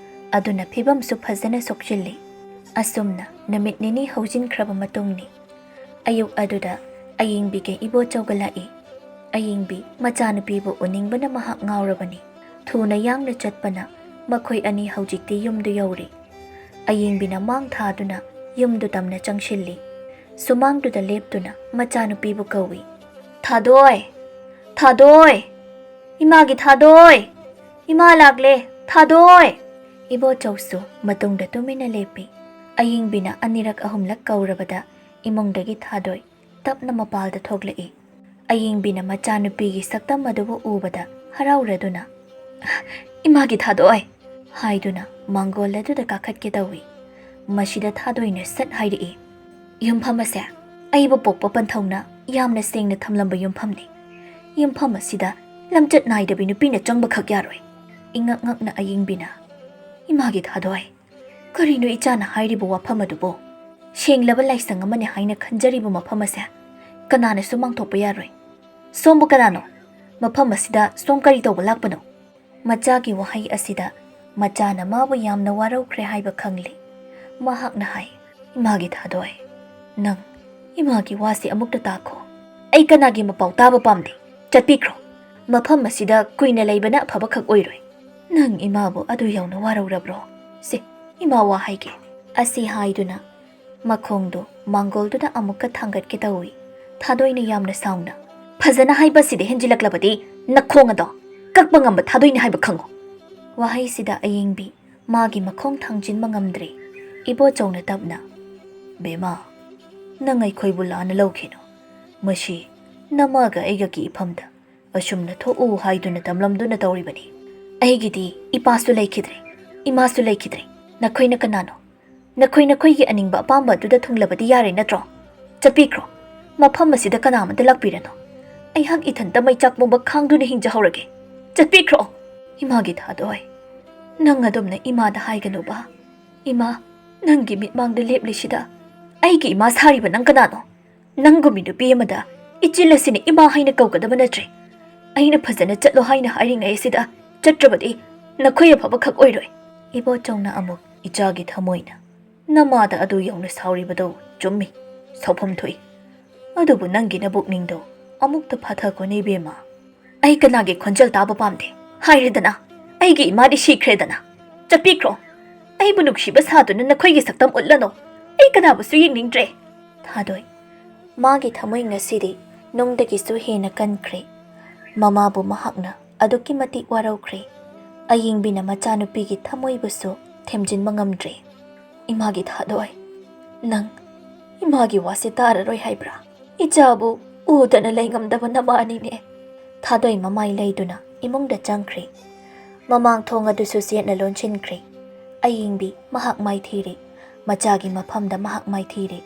ꯑꯗꯨꯅ ꯐꯤꯕꯝꯁꯨ ꯐꯖꯅ ꯁꯣꯛꯆꯤꯜꯂꯤ꯫ ꯑꯁꯨꯝꯅ ꯅꯨꯃꯤꯠ ꯅꯤꯅꯤ ꯍꯧꯖꯤꯟꯈ꯭ꯔꯕ ꯃꯇꯨꯡꯅꯤ꯫ ꯑꯌꯨꯛ ꯑꯗꯨꯗ ꯑꯌꯤꯡꯕꯤꯒ ꯏꯕꯣꯆꯧꯒ ꯂꯥꯛꯏ꯫ ꯑꯌꯤꯡꯕꯤ ꯃꯆꯥꯅꯨꯄꯤꯕꯨ ꯎꯅꯤꯡꯕꯅ ꯃꯍꯥꯛ ꯉꯥꯎꯔꯕꯅꯤ꯫ ꯊꯨꯅ ꯌꯥꯡꯅ ꯆꯠꯄꯅ ꯃꯈꯣꯏ ꯑꯅꯤ ꯍꯧꯖꯤꯛꯇꯤ ꯌꯨꯝꯗꯨ ꯌꯧꯔꯤ꯫ ꯑꯌꯤꯡꯕꯤꯅ ꯃꯥꯡ ꯊꯥꯗꯨꯅ ꯌꯨꯝꯗꯨ ꯇꯝꯅ ꯆꯪꯁꯤꯜꯂꯤ꯫ ꯁꯨꯃꯥꯡꯗꯨꯗ ꯂꯦꯞꯇꯨꯅ ꯃꯆꯥꯅꯨꯄꯤꯕꯨ ꯀꯧꯏ, ꯊꯥꯗꯣꯏ, ꯊꯥꯗꯣꯏ, ꯏꯃꯥꯒꯤ ꯊꯥꯗꯣꯏ, ꯏꯃꯥ ꯂꯥꯛꯂꯦ, ꯊꯥꯗꯣꯏ꯫ ꯏꯕꯣꯆꯧꯁꯨ ꯃꯇꯨꯡꯗ ꯇꯨꯃꯤꯟꯅ ꯂꯦꯞꯄꯤ꯫ ꯑꯌꯤꯡꯕꯤꯅ ꯑꯅꯤꯔꯛ ꯑꯍꯨꯝꯂꯛ ꯀꯧꯔꯕꯗ ꯏꯃꯨꯡꯗꯒꯤ ꯊꯥꯗꯣꯏ ꯇꯞꯅ ꯃꯄꯥꯜꯗ ꯊꯣꯛꯂꯛꯏ꯫ ꯑꯌꯤꯡꯕꯤꯅ ꯃꯆꯥꯅꯨꯄꯤꯒꯤ ꯁꯛꯇꯝ ꯑꯗꯨꯕꯨ ꯎꯕꯗ ꯍꯔꯥꯎꯔꯗꯨꯅ ꯏꯃꯥꯒꯤ ꯊꯥꯗꯣꯏ ꯍꯥꯏꯗꯨꯅ ꯃꯥꯡꯒꯣꯜ ꯑꯗꯨꯗ ꯀꯥꯈꯠꯀꯦ ꯇꯧꯏ꯫ ꯃꯁꯤꯗ ꯊꯥꯗꯣꯏꯅ ꯁꯠ ꯍꯥꯏꯔꯛꯏ, ꯌꯨꯝꯐꯝ ꯑꯁꯦ ꯑꯩꯕꯨ ꯄꯣꯛꯄ ꯄꯟꯊꯧꯅ ꯌꯥꯝꯅ ꯁꯦꯡꯅ ꯊꯝꯂꯝꯕ ꯌꯨꯝꯐꯝꯅꯤ꯫ ꯌꯨꯝꯐꯝ ꯑꯁꯤꯗ ꯂꯝꯆꯠ ꯅꯥꯏꯗꯕꯤ ꯅꯨꯄꯤꯅ ꯆꯪꯕꯈꯛ ꯌꯥꯔꯣꯏ꯫ ꯏꯉꯛ ꯉꯛꯅ ꯑꯌꯤꯡꯕꯤꯅ, ꯏꯃꯥꯒꯤ ꯊꯥꯗꯣꯏ, ꯀꯔꯤꯅꯣ ꯏꯆꯥꯅ ꯍꯥꯏꯔꯤꯕ ꯋꯥꯐꯝ ꯑꯗꯨꯕꯨ? ꯁꯦꯡꯂꯕ ꯂꯥꯏꯁꯪ ꯑꯃꯅꯤ ꯍꯥꯏꯅ ꯈꯟꯖꯔꯤꯕ ꯃꯐꯝ ꯑꯁꯦ ꯀꯅꯥꯅꯁꯨ ꯃꯥꯡꯊꯣꯛꯄ ꯌꯥꯔꯣꯏ꯫ ꯁꯣꯝꯕꯨ ꯀꯅꯥꯅꯣ? ꯃꯐꯝ ꯑꯁꯤꯗ ꯁꯣꯝ ꯀꯔꯤ ꯇꯧꯕ ꯂꯥꯛꯄꯅꯣ? ꯃꯆꯥꯒꯤ ꯋꯥꯍꯩ ꯑꯁꯤꯗ ꯃꯆꯥꯅ ꯃꯥꯕꯨ ꯌꯥꯝꯅ ꯋꯥꯔꯧꯈ꯭ꯔꯦ ꯍꯥꯏꯕ ꯈꯪꯂꯤ꯫ ꯃꯍꯥꯛꯅ ꯍꯥꯏ, ꯏꯃꯥꯒꯤ ꯊꯥꯗꯣꯏ, ꯅꯪ ꯏꯃꯥꯒꯤ ꯋꯥꯁꯤ ꯑꯃꯨꯛꯇ ꯇꯥꯈꯣ꯫ ꯑꯩ ꯀꯅꯥꯒꯤ ꯃꯄꯥꯎ ꯇꯥꯕ ꯄꯥꯝꯗꯦ꯫ ꯆꯠꯄꯤꯈ꯭ꯔꯣ꯫ ꯃꯐꯝ ꯑꯁꯤꯗ ꯀꯨꯏꯅ ꯂꯩꯕꯅ ꯑꯐꯕꯈꯛ ꯑꯣꯏꯔꯣꯏ꯫ ꯅꯪ ꯏꯃꯥꯕꯨ ꯑꯗꯨ ꯌꯧꯅ ꯋꯥꯔꯧꯔꯕ꯭ꯔꯣ? ꯁꯤ ꯏꯃꯥ ꯋꯥ ꯍꯥꯏꯒꯦ꯫ ꯑꯁꯤ ꯍꯥꯏꯗꯨꯅ ꯃꯈꯣꯡꯗꯨ ꯃꯥꯡꯒꯣꯜꯗꯨꯗ ꯑꯃꯨꯛꯀ ꯊꯥꯡꯒꯠꯀꯦ ꯇꯧꯏ꯫ ꯊꯥꯗꯣꯏꯅ ꯌꯥꯝꯅ ꯁꯥꯎꯅ, ꯐꯖꯅ ꯍꯥꯏꯕꯁꯤꯗ ꯍꯦꯟꯖꯤꯜꯂꯛꯂꯕꯗꯤ ꯅꯈꯣꯡ ꯑꯗꯣ ꯀꯛꯄ ꯉꯝꯕ ꯊꯥꯗꯣꯏꯅꯤ ꯍꯥꯏꯕ ꯈꯪꯉꯨ꯫ ꯋꯥꯍꯩꯁꯤꯗ ꯑꯌꯤꯡꯕꯤ ꯃꯥꯒꯤ ꯃꯈꯣꯡ ꯊꯥꯡꯖꯤꯟꯕ ꯉꯝꯗ꯭ꯔꯦ꯫ ꯏꯕꯣꯆꯧꯅ ꯇꯞꯅ, ꯕꯦꯃꯥ, ꯅꯪ ꯑꯩꯈꯣꯏꯕꯨ ꯂꯥꯟꯅ ꯂꯧꯈꯤꯅꯨ꯫ ꯃꯁꯤ ꯅꯃꯥꯒ ꯑꯩꯒꯒꯤ ꯏꯐꯝꯗ ꯑꯁꯨꯝꯅ ꯊꯣꯛꯎ ꯍꯥꯏꯗꯨꯅ ꯇꯝꯂꯝꯗꯨꯅ ꯇꯧꯔꯤꯕꯅꯤ꯫ ꯑꯩꯒꯤꯗꯤ ꯏꯄꯥꯁꯨ ꯂꯩꯈꯤꯗ꯭ꯔꯦ, ꯏꯃꯥꯁꯨ ꯂꯩꯈꯤꯗ꯭ꯔꯦ꯫ ꯅꯈꯣꯏꯅ ꯀꯅꯥꯅꯣ? ꯅꯈꯣꯏꯒꯤ ꯑꯅꯤꯡꯕ ꯑꯄꯥꯝꯕ ꯑꯗꯨꯗ ꯊꯨꯡꯂꯕꯗꯤ ꯌꯥꯔꯦ ꯅꯠꯇ꯭ꯔꯣ? ꯆꯠꯄꯤꯈ꯭ꯔꯣ꯫ ꯃꯐꯝ ꯑꯁꯤꯗ ꯀꯅꯥꯃꯇ ꯂꯥꯛꯄꯤꯔꯅꯨ꯫ ꯑꯩꯍꯥꯛ ꯏꯊꯟꯇ ꯃꯩꯆꯥꯛ ꯄꯨꯝꯕ ꯈꯥꯡꯗꯨꯅ ꯍꯤꯡꯖꯍꯧꯔꯒꯦ꯫ ꯆꯠꯄꯤꯈ꯭ꯔꯣ꯫ ꯏꯃꯥꯒꯤ ꯊꯥꯗꯣꯏ, ꯅꯪ ꯑꯗꯨꯝꯅ ꯏꯃꯥꯗ ꯍꯥꯏꯒꯅꯨꯕ꯫ ꯏꯃꯥ, ꯅꯪꯒꯤ ꯃꯤꯠꯃꯥꯡꯗ ꯂꯦꯞꯂꯤꯁꯤꯗ ꯑꯩꯒꯤ ꯏꯃꯥ ꯁꯥꯔꯤꯕ ꯅꯪ ꯀꯅꯥꯅꯣ? ꯅꯪꯒꯨꯝꯕꯤ ꯅꯨꯄꯤ ꯑꯃꯗ ꯏꯆꯤꯜ ꯑꯁꯤꯅ ꯏꯃꯥ ꯍꯥꯏꯅ ꯀꯧꯒꯗꯕ ꯅꯠꯇ꯭ꯔꯦ꯫ ꯑꯩꯅ ꯐꯖꯅ ꯆꯠꯂꯣ ꯍꯥꯏꯅ ꯍꯥꯏꯔꯤꯉꯩ ꯑꯁꯤꯗ ꯆꯠꯇ꯭ꯔꯕꯗꯤ ꯅꯈꯣꯏ ꯑꯐꯕꯈꯛ ꯑꯣꯏꯔꯣꯏ꯫ ꯏꯕꯣꯆꯧꯅ ꯑꯃꯨꯛ, ꯏꯆꯥꯒꯤ ꯊꯃꯣꯏꯅ ꯅꯃꯥꯗ ꯑꯗꯨ ꯌꯧꯅ ꯁꯥꯎꯔꯤꯕꯗꯣ ꯆꯨꯝꯃꯤ, ꯁꯥꯎꯐꯝ ꯊꯣꯛꯏ꯫ ꯑꯗꯨꯕꯨ ꯅꯪꯒꯤ ꯅꯕꯨꯛꯅꯤꯡꯗꯣ ꯑꯃꯨꯛꯇ ꯐꯥꯊꯈꯣꯅꯦ ꯏꯕꯦꯝꯃ꯫ ꯑꯩ ꯀꯅꯥꯒꯤ ꯈꯣꯟꯖꯦꯜ ꯇꯥꯕ ꯄꯥꯝꯗꯦ꯫ ꯍꯥꯏꯔꯦꯗꯅ ꯑꯩꯒꯤ ꯏꯃꯥꯗꯤ ꯁꯤꯈ꯭ꯔꯦꯗꯅ꯫ ꯆꯠꯄꯤꯈ꯭ꯔꯣ꯫ ꯑꯩꯕꯨ ꯅꯨꯡꯁꯤꯕ ꯁꯥꯗꯨꯅ ꯅꯈꯣꯏꯒꯤ ꯁꯛꯇꯝ ꯎꯠꯂꯅꯨ꯫ ꯑꯩ ꯀꯅꯥꯕꯨꯁꯨ ꯌꯦꯡꯅꯤꯡꯗ꯭ꯔꯦ꯫ ꯊꯥꯗꯣꯏ ꯃꯥꯒꯤ ꯊꯃꯣꯏ ꯉꯁꯤꯗꯤ ꯅꯨꯡꯗꯒꯤꯁꯨ ꯍꯦꯟꯅ ꯀꯟꯈ꯭ꯔꯦ꯫ ꯃꯃꯥꯕꯨ ꯃꯍꯥꯛꯅ ꯑꯗꯨꯛꯀꯤ ꯃꯇꯤꯛ ꯋꯥꯔꯧꯈ꯭ꯔꯦ꯫ ꯑꯌꯤꯡꯕꯤꯅ ꯃꯆꯥꯅꯨꯄꯤꯒꯤ ꯊꯃꯣꯏꯕꯨꯁꯨ ꯊꯦꯝꯖꯤꯟꯕ ꯉꯝꯗ꯭ꯔꯦ꯫ ꯏꯃꯥꯒꯤ ꯊꯥꯗꯣꯏ, ꯅꯪ ꯏꯃꯥꯒꯤ ꯋꯥꯁꯦ ꯇꯥꯔꯔꯣꯏ ꯍꯥꯏꯕ꯭ꯔꯥ? ꯏꯆꯥꯕꯨ ꯎꯗꯅ ꯂꯩꯉꯝꯗꯕ ꯅꯃꯥꯅꯤꯅꯦ꯫ ꯊꯥꯗꯣꯏ ꯃꯃꯥꯏ ꯂꯩꯗꯨꯅ ꯏꯃꯨꯡꯗ ꯆꯪꯈ꯭ꯔꯦ꯫ ꯃꯃꯥꯡ ꯊꯣꯡ ꯑꯗꯨꯁꯨ ꯆꯦꯠꯅ ꯂꯣꯟꯁꯤꯟꯈ꯭ꯔꯦ꯫ ꯑꯌꯤꯡꯕꯤ ꯃꯍꯥꯛ ꯃꯥꯏꯊꯤꯔꯦ꯫ ꯃꯆꯥꯒꯤ ꯃꯐꯝꯗ ꯃꯍꯥꯛ ꯃꯥꯏꯊꯤꯔꯦ꯫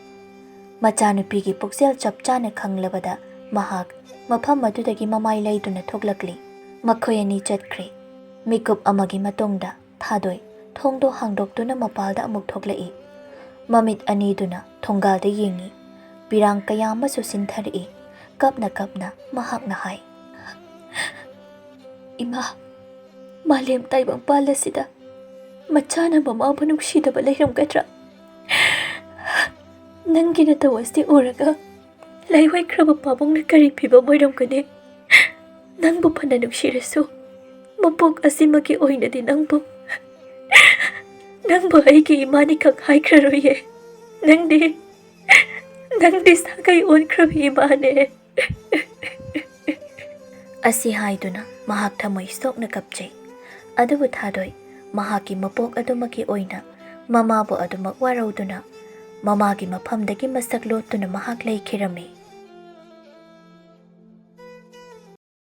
ꯃꯆꯥꯅꯨꯄꯤꯒꯤ ꯄꯨꯛꯆꯦꯜ ꯆꯞ ꯆꯥꯅ ꯈꯪꯂꯕꯗ ꯃꯍꯥꯛ ꯃꯐꯝ ꯑꯗꯨꯗꯒꯤ ꯃꯃꯥꯏ ꯂꯩꯗꯨꯅ ꯊꯣꯛꯂꯛꯂꯤ꯫ ꯃꯈꯣꯏ ꯑꯅꯤ ꯆꯠꯈ꯭ꯔꯦ꯫ ꯃꯤꯀꯨꯞ ꯑꯃꯒꯤ ꯃꯇꯨꯡꯗ ꯊꯥꯗꯣꯏ ꯊꯣꯡꯗꯣ ꯍꯥꯡꯗꯣꯛꯇꯨꯅ ꯃꯄꯥꯜꯗ ꯑꯃꯨꯛ ꯊꯣꯛꯂꯛꯏ꯫ ꯃꯃꯤꯠ ꯑꯅꯤꯗꯨꯅ ꯊꯣꯡꯒꯥꯜꯗ ꯌꯦꯡꯏ꯫ ꯄꯤꯔꯥꯡ ꯀꯌꯥ ꯑꯃꯁꯨ ꯁꯤꯟꯊꯔꯛꯏ꯫ ꯀꯞꯅ ꯀꯞꯅ ꯃꯍꯥꯛꯅ ꯍꯥꯏ, ꯏꯃꯥ, ꯃꯥꯂꯦꯝ ꯇꯥꯏꯕꯪꯄꯥꯜ ꯑꯁꯤꯗ ꯃꯆꯥꯅ ꯃꯃꯥꯕꯨ ꯅꯨꯡꯁꯤꯗꯕ ꯂꯩꯔꯝꯒꯗ꯭ꯔꯥ? ꯅꯪꯒꯤ ꯅꯇꯧ ꯑꯁꯤ ꯎꯔꯒ ꯂꯩꯍꯣꯏꯈ꯭ꯔꯕ ꯄꯥꯕꯨꯡꯅ ꯀꯔꯤ ꯐꯤꯕꯝ ꯑꯣꯏꯔꯝꯒꯅꯤ? ꯅꯪꯕꯨ ꯐꯅ ꯅꯨꯡꯁꯤꯔꯁꯨ ꯃꯄꯣꯛ ꯑꯁꯤꯃꯒꯤ ꯑꯣꯏꯅꯗꯤ ꯅꯪꯕꯨ ꯑꯩꯒꯤ ꯏꯃꯥꯅꯤꯈꯛ ꯍꯥꯏꯈ꯭ꯔꯔꯣꯏꯌꯦ꯫ ꯅꯪꯗꯤ ꯁꯥꯒꯩ ꯑꯣꯟꯈ꯭ꯔꯕ ꯏꯃꯥꯅꯦ꯫ ꯑꯁꯤ ꯍꯥꯏꯗꯨꯅ ꯃꯍꯥꯛ ꯊꯃꯣꯏ ꯁꯣꯛꯅ ꯀꯞꯆꯩ꯫ ꯑꯗꯨꯕꯨ ꯊꯥꯗꯣꯏ ꯃꯍꯥꯛꯀꯤ ꯃꯄꯣꯛ ꯑꯗꯨꯃꯛꯀꯤ ꯑꯣꯏꯅ ꯃꯃꯥꯕꯨ ꯑꯗꯨꯃꯛ ꯋꯥꯔꯧꯗꯨꯅ ꯃꯃꯥꯒꯤ ꯃꯐꯝꯗꯒꯤ ꯃꯁꯛ ꯂꯣꯠꯇꯨꯅ ꯃꯍꯥꯛ ꯂꯩꯈꯤꯔꯝꯃꯤ꯫